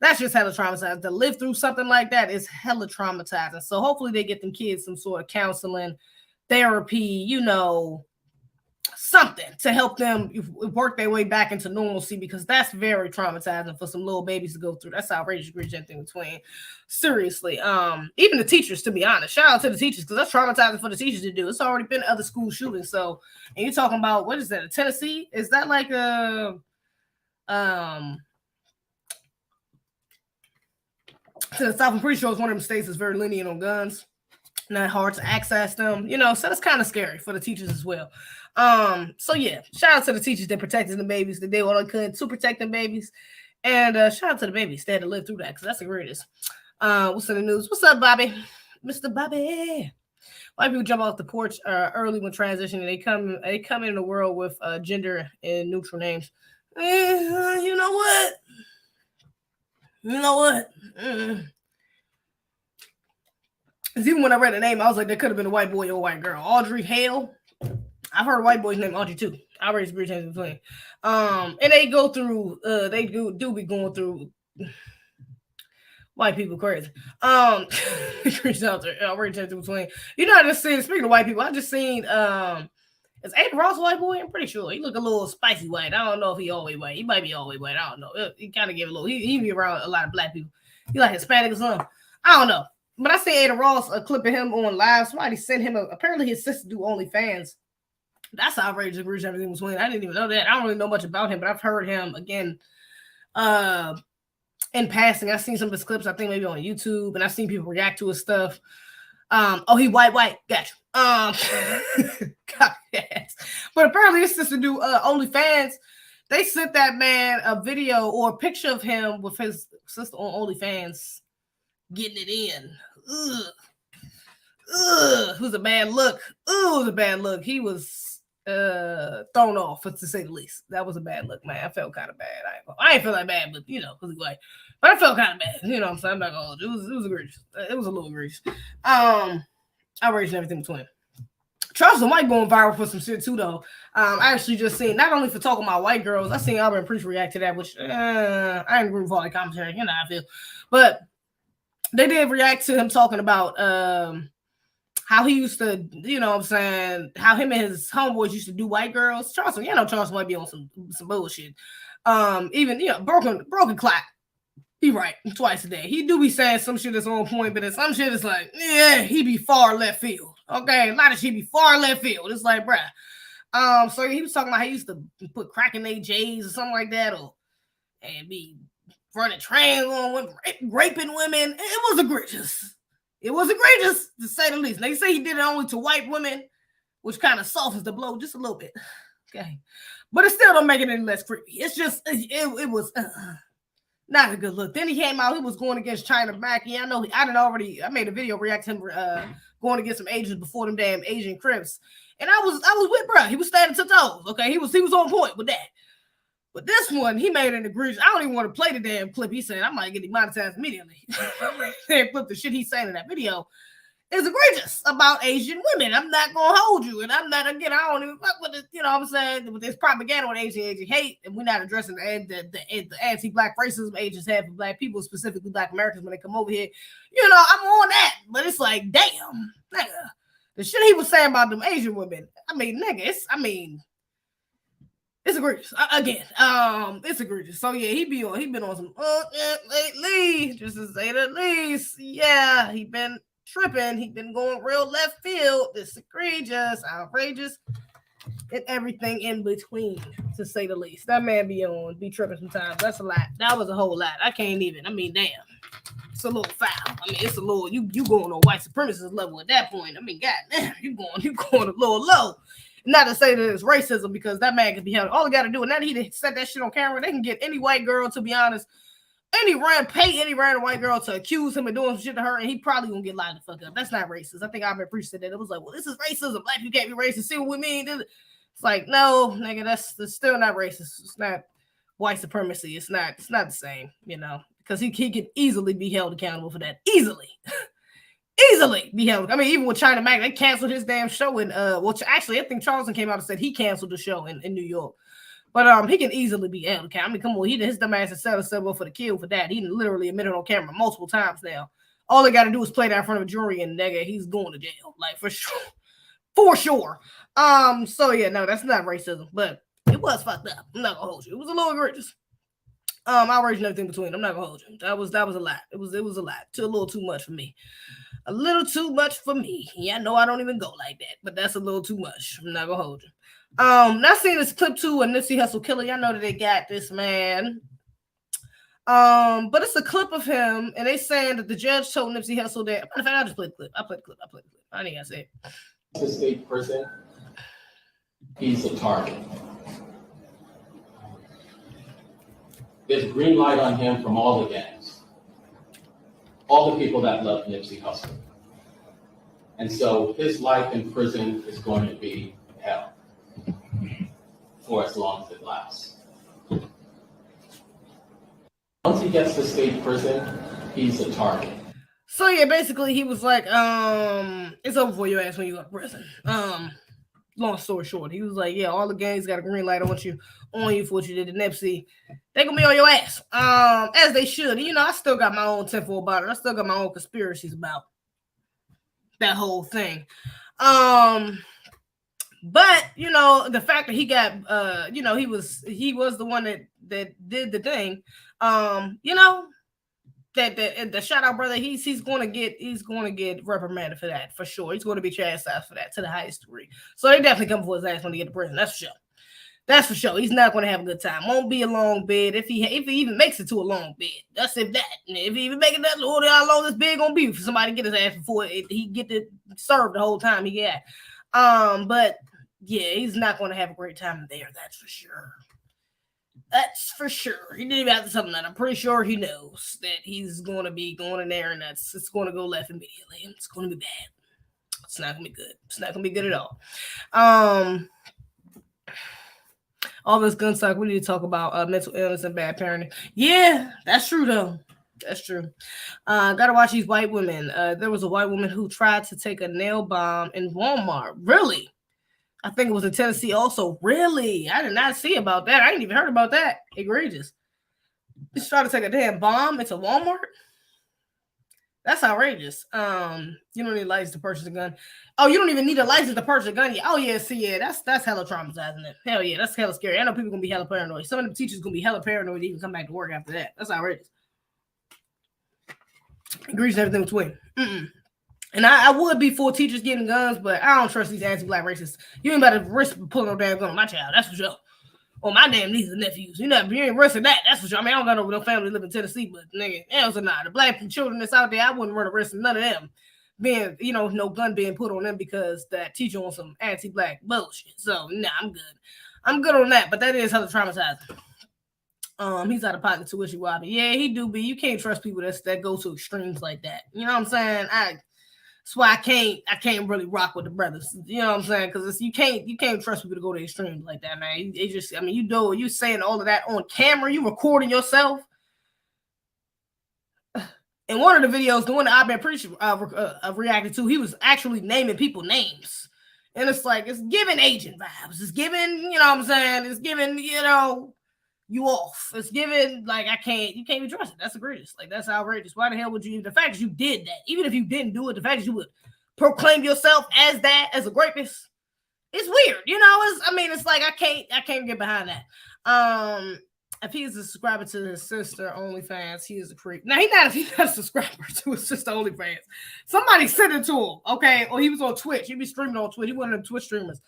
That's just hella traumatizing. To live through something like that is hella traumatizing. So hopefully they get them kids some sort of counseling, therapy, something to help them work their way back into normalcy, because that's very traumatizing for some little babies to go through. That's outrageous. Between seriously, even the teachers, to be honest. Shout out to the teachers, because that's traumatizing for the teachers to do. It's already been other school shootings. So, and you're talking about, what is that, Tennessee? Is that like a to the South? I'm pretty sure it's one of them states that's very lenient on guns, not hard to access them, so that's kind of scary for the teachers as well. So yeah, shout out to the teachers that protected the babies, that did what they could to protect the babies, and shout out to the babies that had to live through that, because that's the greatest. What's in the news? What's up, Bobby? Mr. Bobby. White people jump off the porch early when transitioning. They come in the world with gender and neutral names. You know what? Even when I read the name, I was like, there could have been a white boy or a white girl. Audrey Hale. I've heard a white boy's name Audrey too. I raised Bridge between. And they go through. They do be going through. White people crazy. Reach out there. Between. I just seen. Speaking of white people, I just seen Is Aiden Ross a white boy? I'm pretty sure. He look a little spicy white. I don't know if he all the way white. He might be all the way white. I don't know. He kind of give a little. He be around a lot of black people. He like Hispanic or something. I don't know. But I seen Aiden Ross, a clip of him on live. Somebody sent him apparently his sister do OnlyFans. That's outrageous. Everything was winning. I didn't even know that. I don't really know much about him, but I've heard him again in passing. I've seen some of his clips, I think maybe on YouTube, and I've seen people react to his stuff. Oh, he white. Gotcha. But apparently his sister do OnlyFans. They sent that man a video or a picture of him with his sister on OnlyFans getting it in. It was a bad look. It was a bad look. He was thrown off, to say the least. That was a bad look, man. I felt kind of bad. I ain't feel that bad, but you know, because he's white. But I felt kind of bad. You know what I'm saying? I'm not gonna hold it. It was egregious. It was a little egregious. Outrageous and everything between. Charles might going viral for some shit too, though. I actually just seen, not only for talking about white girls, I seen Albert Priest react to that, which I ain't agree with all the commentary, you know how I feel. But they did react to him talking about how he used to, you know what I'm saying, how him and his homeboys used to do white girls. Charleston, you know, Charleston might be on some bullshit. Even, you know, broken clock. He right twice a day. He do be saying some shit that's on point, but then some shit is like, yeah, he be far left field. Okay, a lot of shit be far left field. It's like, bruh. So he was talking about how he used to put crack in their J's or something like that, and be running trains on women, raping women. It was egregious. It was egregious, to say the least. They say he did it only to white women, which kind of softens the blow just a little bit. Okay, but it still don't make it any less creepy. It's just it was. Not a good look. Then he came out. He was going against China Mackie. I know. I made a video reacting him going against some Asians before them damn Asian Crips, and I was with bro. He was standing to toes. Okay, he was on point with that. But this one, he made an egregious. I don't even want to play the damn clip. He said I might get demonetized immediately. They clip the shit he's saying in that video is egregious about Asian women. I'm not gonna hold you, and I'm not again. I don't even fuck with it. You know what I'm saying? With this propaganda on Asian hate, and we're not addressing the anti-black racism Asians have for black people, specifically black Americans when they come over here. You know, I'm on that, but it's like, damn, nigga, the shit he was saying about them Asian women. I mean, nigga, it's egregious. Again, it's egregious. So yeah, he been on some lately, just to say the least. Yeah, he been tripping. He been going real left field. It's egregious, outrageous, and everything in between, to say the least. That man be tripping sometimes. That's a lot. That was a whole lot. I can't even. I mean, damn. It's a little foul. I mean, it's a little. You going on white supremacist level at that point. I mean, goddamn, you going a little low. Not to say that it's racism, because that man can be held. All he got to do, and now that he set that shit on camera, they can get any white girl, to be honest. Pay any random white girl to accuse him of doing some shit to her, and he probably gonna get locked the fuck up. That's not racist. I think I've been preaching that. It was like, well, this is racism. Black people can't be racist. See what we mean? It's like, no, nigga, that's still not racist. It's not white supremacy. It's not the same, you know, because he can easily be held accountable for that. Easily be held. I mean, even with China Mac, they canceled his damn show in actually, I think Charleston came out and said he canceled the show in New York. But he can easily be held accountable. I mean, come on, his dumb ass has set himself up for the kill for that. He literally admitted on camera multiple times now. All they got to do is play that in front of a jury, and nigga, he's going to jail, like for sure. So yeah, no, that's not racism, but it was fucked up. I'm not gonna hold you. It was a little egregious. Outrage and everything between. I'm not gonna hold you. That was a lot. It was a lot. A little too much for me. A little too much for me. Yeah, I know I don't even go like that, but that's a little too much. I'm not gonna hold you. Not seeing this clip too, a Nipsey Hussle killer. Y'all know that they got this man. But it's a clip of him, and they saying that the judge told Nipsey Hussle that. In fact, I'll just play the clip. I think I said. The state prison. He's a target. There's green light on him from all the gangs, all the people that love Nipsey Hussle, and so his life in prison is going to be hell for as long as it lasts. Once he gets to state prison, he's a target. So yeah, basically he was like, it's over for your ass when you go to prison. Long story short, he was like, yeah, all the gangs got a green light on you for what you did to Nipsey. They gonna be on your ass. As they should. You know, I still got my own tinfoil about it. I still got my own conspiracies about that whole thing. But you know, the fact that he got you know, he was the one that did the thing. You know, that the shout out brother, he's going to get reprimanded for that for sure. He's going to be chastised for that to the highest degree. So they definitely come for his ass when he get to prison. That's for sure. That's for sure. He's not going to have a good time. Won't be a long bid if he even makes it to a long bid. That's if that. If he even make it that, Lord, how long this bid gonna be for somebody to get his ass before he get to serve the whole time he got. But yeah, he's not going to have a great time there. That's for sure. That's for sure. He didn't even have to something that I'm pretty sure he knows that he's going to be going in there and it's going to go left immediately. It's going to be bad. It's not going to be good. It's not going to be good at all. All this gun talk, we need to talk about mental illness and bad parenting. Yeah, that's true though. That's true. Gotta watch these white women. There was a white woman who tried to take a nail bomb in Walmart. Really? I think it was in Tennessee also. Really? I did not see about that. I didn't even heard about that. Egregious. She's trying to take a damn bomb into Walmart? That's outrageous. You don't need a license to purchase a gun. Oh, you don't even need a license to purchase a gun. Yeah. Oh, yeah. See, yeah, that's hella traumatizing. It. Hell yeah, that's hella scary. I know people gonna be hella paranoid. Some of the teachers gonna be hella paranoid to even come back to work after that. That's outrageous. Egregious everything between. And I would be for teachers getting guns, but I don't trust these anti-black racists. You ain't about to risk pulling no damn gun on my child. That's for sure. Or my damn nieces and nephews. You ain't risking that. That's for sure. I mean, I don't got no family live in Tennessee, but nigga, else or not. The black children that's out there, I wouldn't run a risk of none of them being, no gun being put on them because that teacher on some anti-black bullshit. So, nah, I'm good. I'm good on that, but that is hella traumatizing. He's out of pocket tuition wobbly. Yeah, he do be. You can't trust people that go to extremes like that. You know what I'm saying? That's why I can't really rock with the brothers. You know what I'm saying? Because you can't trust people to go to extremes like that, man. You saying all of that on camera, you recording yourself. In one of the videos, the one that I've been pretty reacted to, he was actually naming people names. And it's like, it's giving agent vibes. It's giving, you know what I'm saying? It's giving, you off. It's given like you can't even trust it. That's egregious. Like that's outrageous. Why the hell would you? The fact that you did that, even if you didn't do it, the fact that you would proclaim yourself as that, as a rapist, it's weird. It's like I can't get behind that. If he is a subscriber to his sister OnlyFans, he is a creep. Now he's not a subscriber to his sister OnlyFans. Somebody sent it to him, okay? Or he was on Twitch. He'd be streaming on Twitch. He one of the Twitch streamers.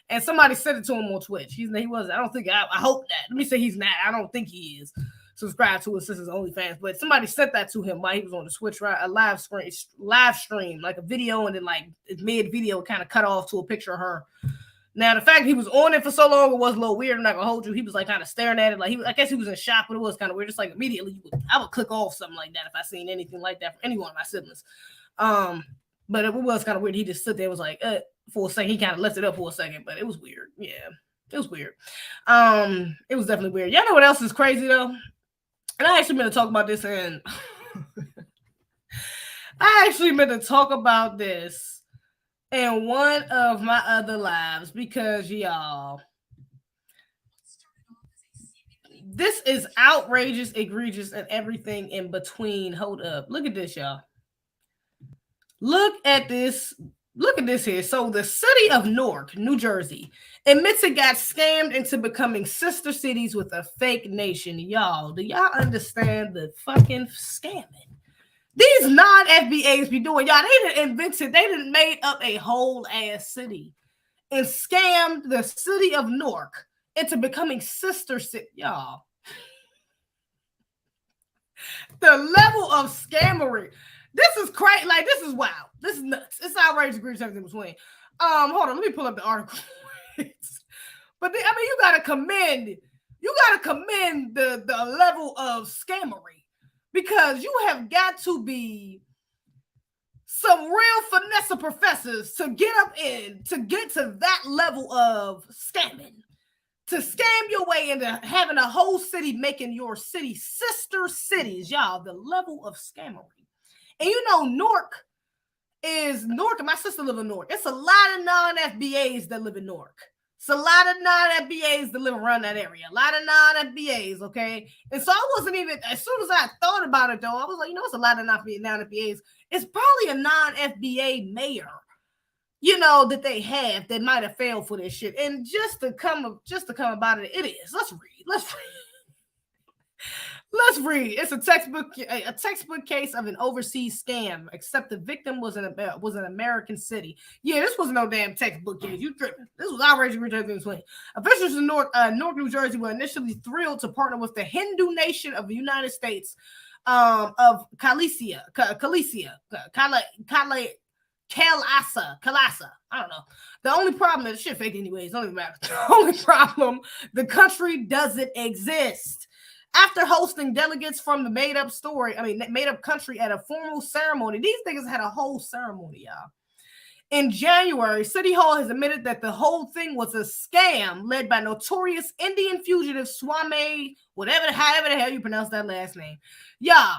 And somebody sent it to him on Twitch. He wasn't. I don't think. I hope that. Let me say he's not. I don't think he is subscribed to his sister's OnlyFans. But somebody sent that to him while he was on the Twitch, right? A live stream, like a video, and then like mid video kind of cut off to a picture of her. Now the fact he was on it for so long, it was a little weird. I'm not gonna hold you. He was like kind of staring at it, like I guess he was in shock, but it was kind of weird. Just like immediately, I would click off something like that if I seen anything like that from any one of my siblings. But it was kind of weird. He just stood there, was like, for a second. He kind of left it up for a second, but it was weird. Yeah, it was weird. It was definitely weird. Y'all know what else is crazy though? And I actually meant to talk about this, and I actually meant to talk about this in one of my other lives because y'all, this is outrageous, egregious, and everything in between. Hold up. Look at this, y'all. Look at this here. So the city of Newark, New Jersey, admits it got scammed into becoming sister cities with a fake nation. Y'all, do y'all understand the fucking scamming these non-FBAs be doing? Y'all, they didn't made up a whole ass city and scammed the city of Newark into becoming sister city. Y'all, the level of scammery. This is crazy. Like, this is wild. This is nuts. It's outrageous, egregious, everything between. Hold on. Let me pull up the article. But you gotta commend the level of scammery, because you have got to be some real finesse professors to get to that level of scamming, to scam your way into having a whole city, making your city sister cities. Y'all, the level of scammery. And Newark, and my sister live in Newark. It's a lot of non-FBAs that live in Newark. It's a lot of non-FBAs that live around that area. A lot of non-FBAs, okay? And so I wasn't even, as soon as I thought about it, though, I was like, it's a lot of non-FBAs. It's probably a non-FBA mayor you know, that they have that might have failed for this shit. And just to come about it, it is. Let's read. Let's read. It's a textbook case of an overseas scam, except the victim was an American city. Yeah, this was no damn textbook case. You tripping. This was outrageous. Officials in Newark, New Jersey were initially thrilled to partner with the Hindu nation of the United States of Kalasa. I don't know. The only problem is shit fake anyways. Don't even matter. The only problem, the country doesn't exist. After hosting delegates from the made up country at a formal ceremony, these niggas had a whole ceremony, y'all. In January, City Hall has admitted that the whole thing was a scam led by notorious Indian fugitive Swami, however the hell you pronounce that last name. Yeah.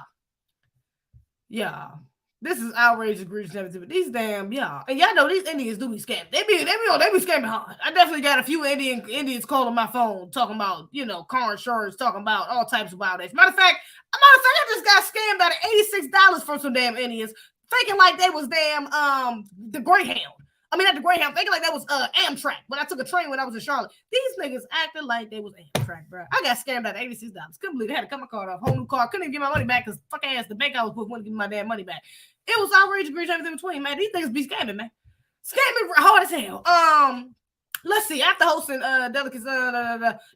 This is outrageous, egregious negativity. These damn, y'all. And y'all know these Indians do be scamming. They be scamming hard. I definitely got a few Indians calling my phone, talking about, you know, car insurance, talking about all types of wild ass. Matter of fact, I just got scammed out of $86 from some damn Indians, faking like they was damn the Greyhound. I mean, not the Greyhound, thinking like that was Amtrak. When I took a train when I was in Charlotte, these niggas acted like they was Amtrak, bro. I got scammed out of $86. Couldn't believe they had to cut my card off, whole new car. Couldn't even get my money back because fuck ass the bank I was with wouldn't give me my damn money back. It was outrageous, egregious, everything in between, man. These niggas be scamming, man. Scamming hard as hell. Let's see. After hosting delegates,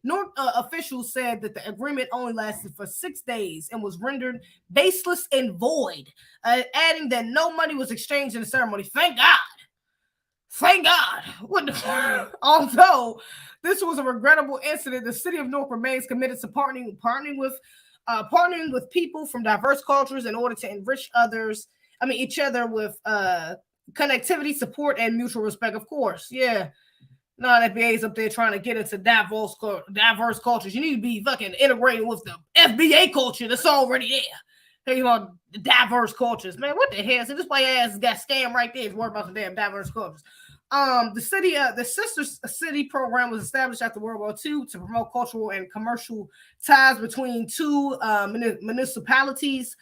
Newark officials said that the agreement only lasted for 6 days and was rendered baseless and void, adding that no money was exchanged in the ceremony. Thank God. What the fuck? Although this was a regrettable incident, the city of Newark remains committed to partnering with people from diverse cultures in order to enrich each other with connectivity, support, and mutual respect. Of course, yeah. No, FBA's up there trying to get into diverse cultures. You need to be fucking integrating with the FBA culture that's already there. You know, the diverse cultures, man. What the hell? So this white ass got scammed right there. Is worried about the damn diverse cultures. The Sister City program was established after World War II to promote cultural and commercial ties between two municipalities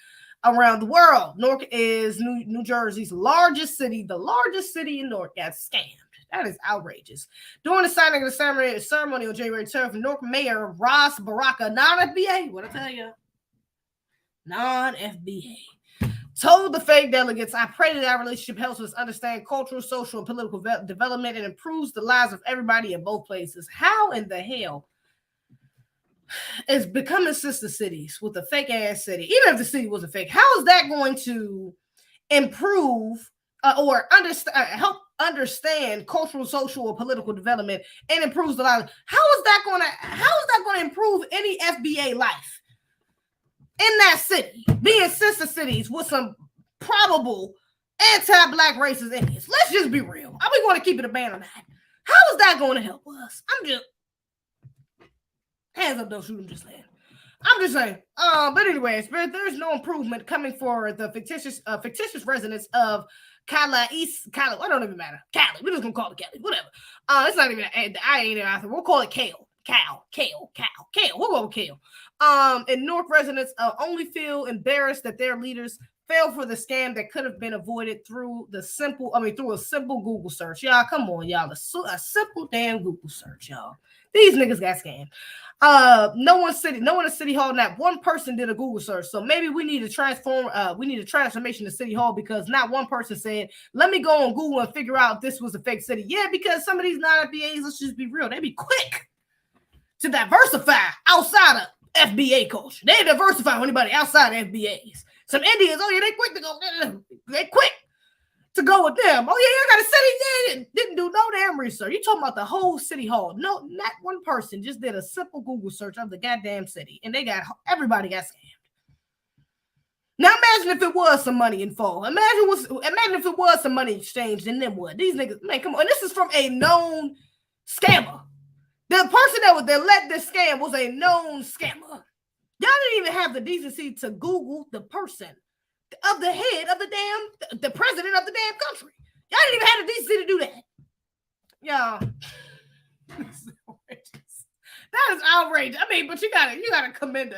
around the world. Newark is New Jersey's largest city. The largest city in Newark got scammed. That is outrageous. During the signing of the ceremony on January 10th, Newark Mayor Ross Baraka, non-FBA, what I tell you, non-FBA, told the fake delegates, I pray that our relationship helps us understand cultural, social, and political development and improves the lives of everybody in both places. How in the hell is becoming sister cities with a fake ass city, even if the city was a fake, how is that going to improve or help understand cultural, social, or political development and improves the lives? How is that going to improve any FBA life in that city, being sister cities with some probable anti-black racist Indians? Let's just be real. Are we going to keep it a ban on that? How is that going to help us? I'm just hands up, don't shoot them. Just saying. I'm just saying. But anyways, there's no improvement coming for the fictitious residents of Cali. I don't even matter. Cali. We're just gonna call it Cali. Whatever. It's not even. I ain't answer. We'll call it Kale. We'll go with Kale. And Newark residents only feel embarrassed that their leaders fell for the scam that could have been avoided through a simple Google search. Y'all, come on, y'all. A simple damn Google search, y'all. These niggas got scammed. No one at City Hall, not one person did a Google search. So maybe we need a transformation to City Hall because not one person said, let me go on Google and figure out if this was a fake city. Yeah, because some of these non-FBAs, let's just be real, they be quick to diversify outside of FBA culture. They diversify with anybody outside of FBAs. Some Indians, oh yeah, they quick to go with them. Oh yeah, I got a city. Yeah, didn't do no damn research. You talking about the whole City Hall? No, not one person just did a simple Google search of the goddamn city, and everybody got scammed. Now imagine if it was some money involved. Imagine if it was some money exchanged, and then what? These niggas, man, come on. And this is from a known scammer. The person that led this scam was a known scammer. Y'all didn't even have the decency to Google the person of the head of the president of the damn country. Y'all didn't even have the decency to do that. Y'all, that is outrageous. I mean, but you gotta commend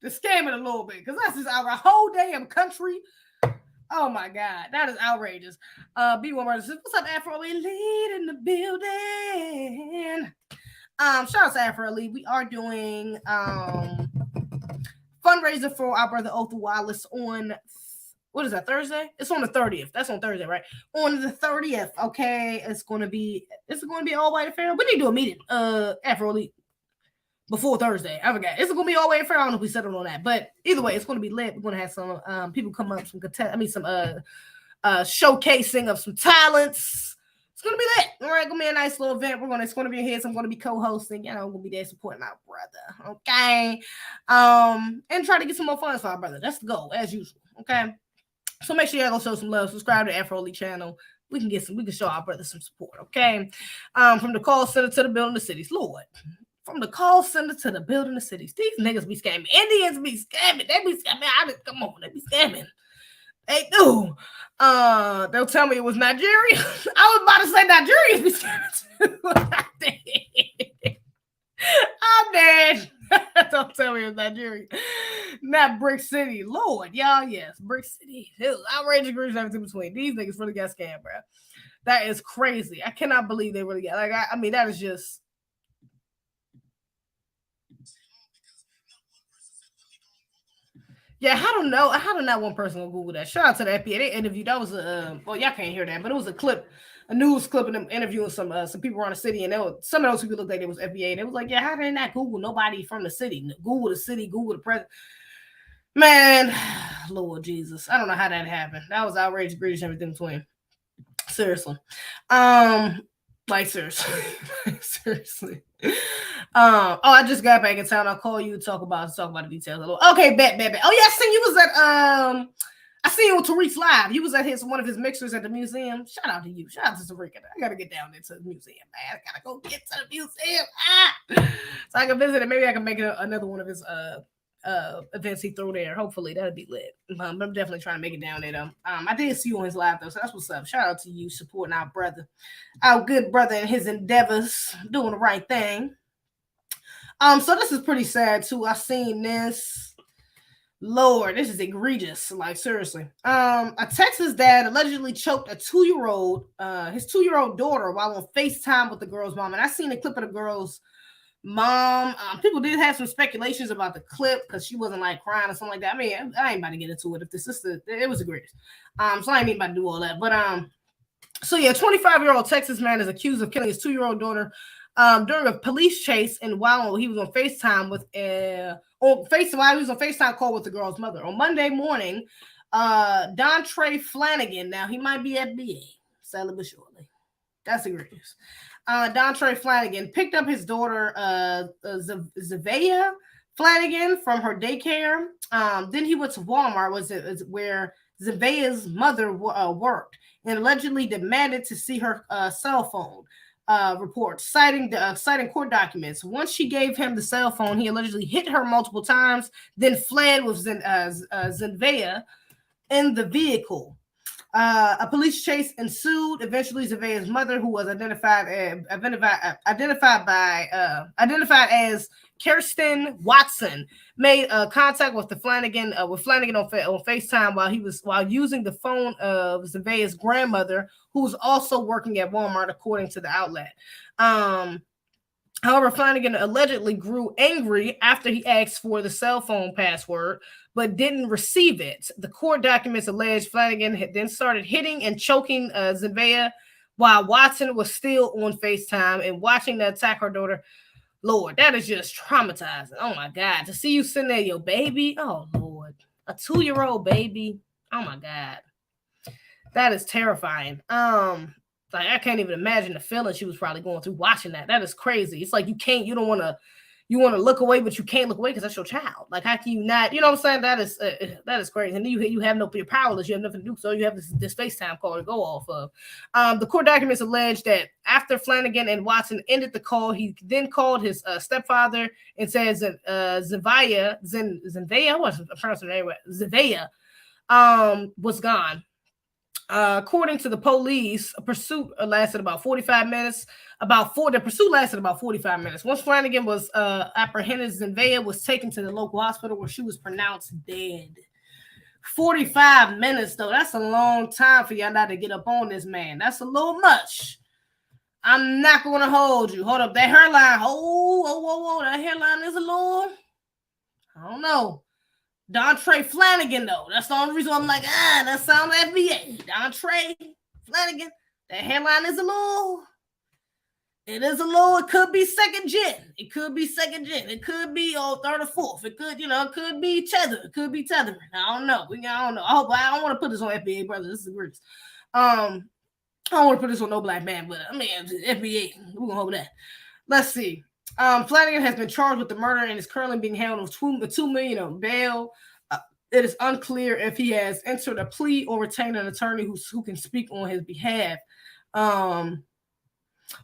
the scamming a little bit, because that's just our whole damn country Oh my God, that is outrageous. B1 Murders. What's up, Afro Elite in the building? Shout out to Afro Elite. We are doing fundraiser for our brother Otha Wallace on what is that, Thursday? It's on the 30th. That's on Thursday, right? On the 30th. Okay, it's going to be all white affair. We need to do a meeting, Afro Elite, before Thursday. I forgot. It's going to be all white affair. I don't know if we settled on that, but either way, it's going to be lit. We're going to have some people come up, some showcasing of some talents. It's gonna be lit. All right, gonna be a nice little event. It's gonna be here. So I'm gonna be co-hosting. You know, I'm gonna be there supporting our brother. Okay. And try to get some more funds for our brother. That's the goal, as usual. Okay. So make sure y'all go show some love. Subscribe to Afro Elite channel. We can show our brother some support. Okay. From the call center to the building of cities. Lord. From the call center to the building of cities. These niggas be scamming. Indians be scamming. They be scamming. Come on, they be scamming. They do. They'll tell me it was Nigeria. I was about to say Nigerians be scamming too. I'm dead. Don't tell me it was Nigeria. Not Brick City. Lord, y'all, yes. Brick City. It was outrageous egregious everything between. These niggas really got scammed, bro. That is crazy. I cannot believe they really got, like, I mean, that is just. Yeah, I don't know. How did not one person go Google that? Shout out to the FBA. They interviewed. That was a well, y'all can't hear that, but it was a clip, a news clip, of them interviewing some people around the city, and some of those people looked like it was FBA. And it was like, yeah, how did they not Google nobody from the city? Google the city, Google the president. Man, Lord Jesus, I don't know how that happened. That was outrageous, British, everything between. Seriously, like seriously, seriously. I just got back in town. I'll call you to talk about the details. Okay, bet. Oh yeah, I seen you was at I seen you with Tariq's live. You was at one of his mixers at the museum. Shout out to you. Shout out to Tariq. I gotta get down there to the museum, man. I gotta go get to the museum. So I can visit it. Maybe I can make another one of his events he threw there. Hopefully that'll be lit. I'm definitely trying to make it down there though. I did see you on his live though, so that's what's up. Shout out to you supporting our brother, our good brother in his endeavors, doing the right thing. So this is pretty sad too. I seen this. Lord, this is egregious. Like seriously. A Texas dad allegedly choked a 2-year-old, his 2-year-old daughter while on FaceTime with the girl's mom. And I seen a clip of the girl's mom. People did have some speculations about the clip because she wasn't like crying or something like that. I mean, I ain't about to get into it. If the sister, it was egregious. So I ain't even about to do all that. But so yeah, 25-year-old Texas man is accused of killing his 2-year-old daughter during a police chase, and while he was on FaceTime while he was on FaceTime call with the girl's mother. On Monday morning, Dontre Flanagan, now he might be FBA, sadly but surely. That's egregious. Dontre Flanagan picked up his daughter, Zezebih Flanagan, from her daycare. Then he went to Walmart, where Zebih's mother worked, and allegedly demanded to see her cell phone. Report citing court documents. Once she gave him the cell phone, he allegedly hit her multiple times, then fled with Zezebih in the vehicle. A police chase ensued. Eventually, Zebih's mother, who was identified as Kirsten Watson, made contact with Flanagan on FaceTime while using the phone of Zebih's grandmother, who was also working at Walmart, according to the outlet. However, Flanagan allegedly grew angry after he asked for the cell phone password, but didn't receive it. The court documents allege Flanagan had then started hitting and choking Zebih while Watson was still on FaceTime and watching to attack her daughter. Lord, that is just traumatizing. Oh my God. To see you sitting there, your baby. Oh Lord. A 2-year-old baby. Oh my God. That is terrifying. Like I can't even imagine the feeling she was probably going through watching that. That is crazy. It's like you want to look away, but you can't look away because that's your child. Like, how can you not? You know what I'm saying? That is crazy. And then you have you're powerless. You have nothing to do. So you have this FaceTime call to go off of. The court documents allege that after Flanagan and Watson ended the call, he then called his stepfather and said Zezebih, was gone. According to the police, a pursuit lasted about 45 minutes. The pursuit lasted about 45 minutes. Once Flanagan was apprehended, Zezebih was taken to the local hospital where she was pronounced dead. 45 minutes, though. That's a long time for y'all not to get up on this man. That's a little much. I'm not going to hold you. Hold up. That hairline. Oh, that hairline is a little, I don't know. Dontre Flanagan, though. That's the only reason I'm like, that sounds FBA. Dontre Flanagan. That hairline is a little, it could be second gen. It could be It could be third or fourth. It could, it could be tether. It could be tethering. I don't know. I don't know. I don't want to put this on FBA, brother. This is egregious. I don't want to put this on no black man, but I mean, FBA. We're going to hold that. Let's see. Flanagan has been charged with the murder and is currently being held on $2 million on bail. It is unclear if he has entered a plea or retained an attorney who can speak on his behalf.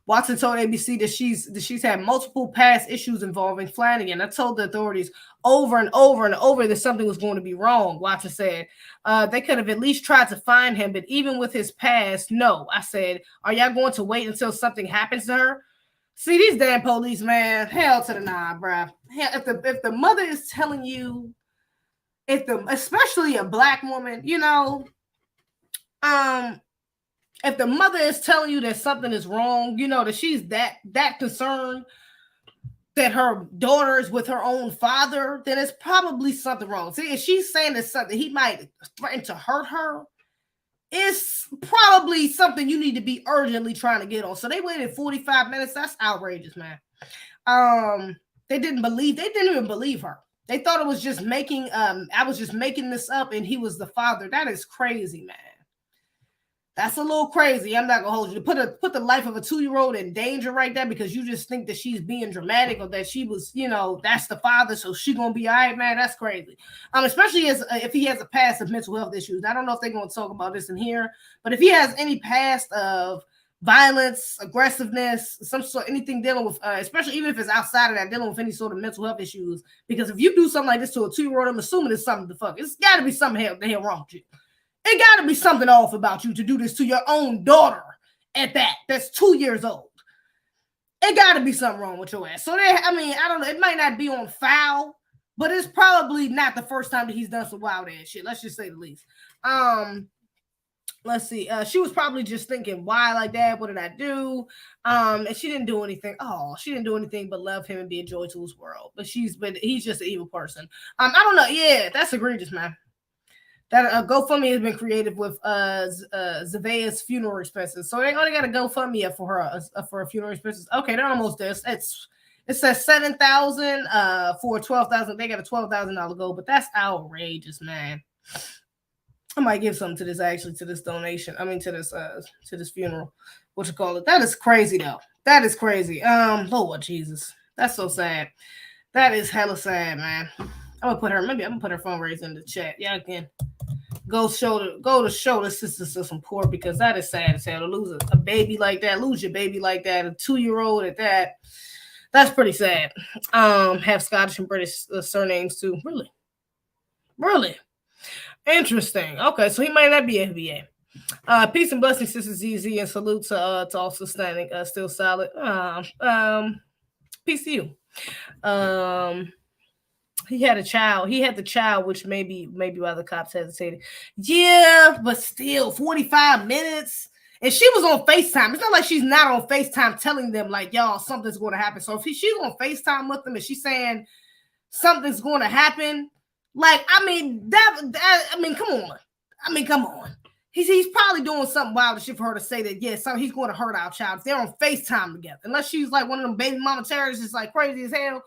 Watson told ABC that she's had multiple past issues involving Flanagan. I told the authorities over and over and over that something was going to be wrong, Watson said. They could have at least tried to find him, but even with his past, no. I said, are y'all going to wait until something happens to her? See, these damn police, man, hell to the nah, bruh. Hell, if the mother is telling you, especially a black woman, if the mother is telling you that something is wrong, that she's that concerned that her daughter is with her own father, then it's probably something wrong. See, if she's saying that something he might threaten to hurt her, it's probably something you need to be urgently trying to get on. So they waited 45 minutes. That's outrageous, man. They didn't even believe her. They thought it was just I was just making this up and he was the father. That is crazy, man. That's a little crazy. I'm not gonna hold you. To put the life of a 2-year-old in danger right there because you just think that she's being dramatic or that she was, that's the father, so she gonna be all right, man. That's crazy. Especially if he has a past of mental health issues. I don't know if they're gonna talk about this in here, but if he has any past of violence, aggressiveness, some sort, anything dealing with, especially even if it's outside of that, dealing with any sort of mental health issues. Because if you do something like this to a 2-year-old, I'm assuming it's something to fuck. It's got to be something the hell wrong with you. It got to be something off about you to do this to your own daughter that's 2 years old. It got to be something wrong with your ass. So, I don't know. It might not be on foul, but it's probably not the first time that he's done some wild ass shit. Let's just say the least. Let's see. She was probably just thinking, why like that? What did I do? And she didn't do anything. Oh, she didn't do anything but love him and be a joy to his world. But he's just an evil person. I don't know. Yeah, that's egregious, man. That GoFundMe has been created with Zeze's funeral expenses. So they only got a GoFundMe up for her funeral expenses. Okay, they're almost there. It says $7,000 for $12,000. They got a $12,000 goal, but that's outrageous, man. I might give something to this donation. To this funeral. What you call it? That is crazy though. That is crazy. Lord Jesus, that's so sad. That is hella sad, man. I'm gonna put her fundraiser in the chat. Y'all can go to show the sisters to some poor because that is sad as hell to lose a baby like that, lose your baby like that, a 2-year-old at that. That's pretty sad. Have Scottish and British surnames too. Really interesting. Okay, so he might not be FBA. Peace and blessings, Sister Zeze, and salute to also standing still solid. Peace to you. He had a child. He had the child, which maybe why the cops hesitated. Yeah, but still, 45 minutes. And she was on FaceTime. It's not like she's not on FaceTime telling them, like, y'all, something's going to happen. So if she's on FaceTime with them and she's saying something's going to happen, like, come on. He's probably doing something wild shit for her to say that, he's going to hurt our child. If they're on FaceTime together. Unless she's like one of them baby mama terrorists, just like crazy as hell.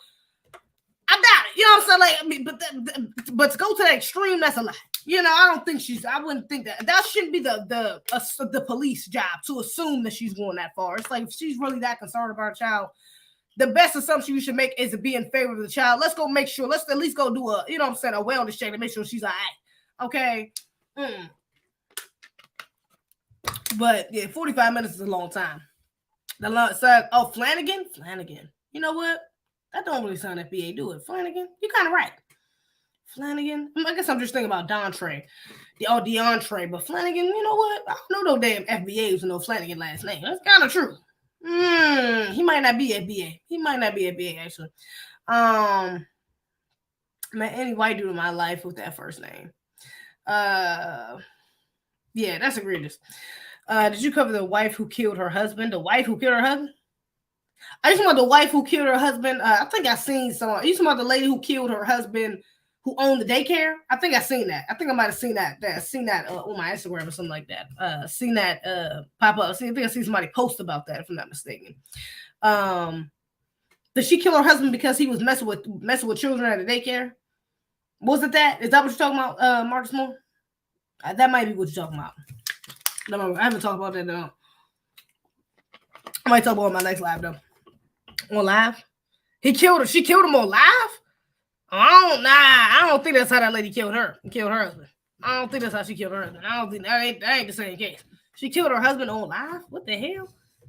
I doubt it. You know what I'm saying? But to go to that extreme, that's a lie. I wouldn't think that shouldn't be the police job to assume that she's going that far. It's like, if she's really that concerned about her child, the best assumption you should make is to be in favor of the child. Let's go make sure, let's at least go do a wellness check to make sure she's all right. Okay. But yeah, 45 minutes is a long time. Flanagan? You know what? That don't really sound FBA, do it? Flanagan? You're kind of right. Flanagan? I guess I'm just thinking about DeAndre, but Flanagan, you know what? I don't know no damn FBAs with no Flanagan last name. That's kind of true. He might not be FBA. Actually. Man, any white dude in my life with that first name. Yeah, that's egregious. Did you cover the wife who killed her husband? The wife who killed her husband? I just want the wife who killed her husband. I think I seen some. You talking about the lady who killed her husband who owned the daycare? I think I seen that. I think I might have seen that. Seen that on my Instagram or something like that. Seen that pop up. I think I seen somebody post about that, if I'm not mistaken. Did she kill her husband because he was messing with children at a daycare? Was it that? Is that what you're talking about, Marcus Moore? That might be what you're talking about. No, I haven't talked about that though. I might talk about it on my next live though. On live? He killed her. She killed him on live? I don't think that's how that lady killed her. Killed her husband. I don't think that's how she killed her husband. I don't think that ain't the same case. She killed her husband on live? What the hell?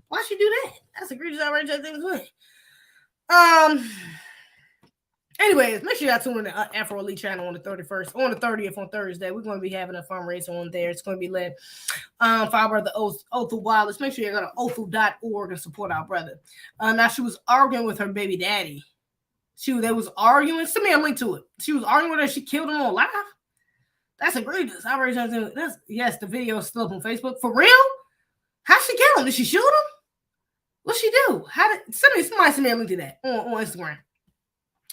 Why'd she do that? That's egregious, outrageous things way. Anyways, make sure y'all tune in to Afro Elite channel on the 31st, on the 30th on Thursday. We're going to be having a fundraiser on there. It's going to be led for our brother Othel Wallace. Make sure you go to othel.org and support our brother. Now, she was arguing with her baby daddy. They was arguing. Send me a link to it. She was arguing with her. She killed him on live. That's egregious. Yes, the video is still up on Facebook. For real? How'd she kill him? Did she shoot him? What'd she do? Somebody send me a link to that on Instagram.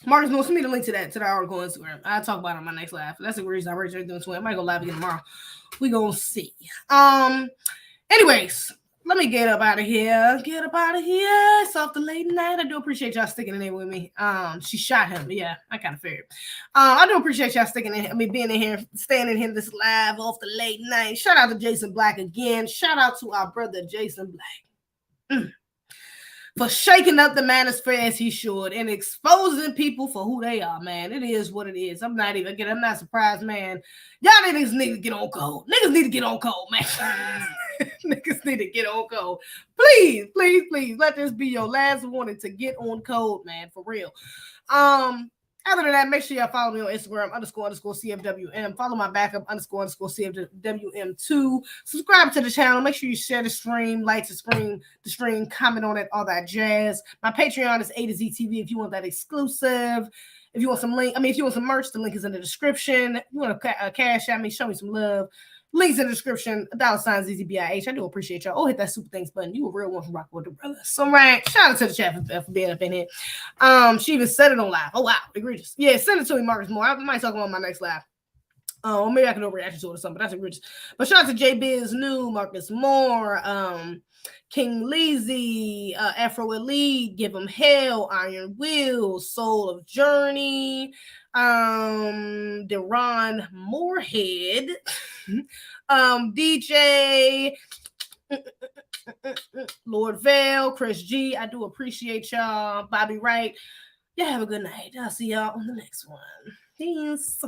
Marcus, no, send me the link to the article on Instagram. I'll talk about it on my next live. That's the reason I read everything to it. I might go live again tomorrow. We gonna see. Anyways, let me get up out of here. It's off the late night. I do appreciate y'all sticking in there with me. She shot him. Yeah, I kind of figured. I do appreciate y'all sticking in. Being in here, staying in here this live off the late night. Shout out to Jason Black again. Shout out to our brother Jason Black. For shaking up the manosphere as he should and exposing people for who they are, man. It is what it is. I'm not surprised, man. Y'all niggas need to get on code. Niggas need to get on code, man. Niggas need to get on code. Please, please, please, let this be your last warning to get on code, man, for real. Other than that, make sure y'all follow me on Instagram, __CFWM. Follow my backup, _CFWM2. Subscribe to the channel. Make sure you share the stream, like the stream, comment on it, all that jazz. My Patreon is A to Z TV if you want that exclusive. If you want some if you want some merch, the link is in the description. If you want to cash at me, show me some love. Links in the description, $, zezebih. I do appreciate y'all. Oh, hit that super thanks button. You a real one from Rock with the Brothers. So, right. Shout out to the chat for being up in here. She even said it on live. Oh, wow. Egregious. Yeah, send it to me, Marcus Moore. I might talk about my next live. Maybe I can overreact to it or something, but that's egregious. But shout out to J Biz New, Marcus Moore, King Leezy, Afro Elite, Give Him Hell, Iron Will, Soul of Journey, Deron Moorhead, DJ, Lord Vale, Chris G. I do appreciate y'all. Bobby Wright. Y'all have a good night. I'll see y'all on the next one. Peace.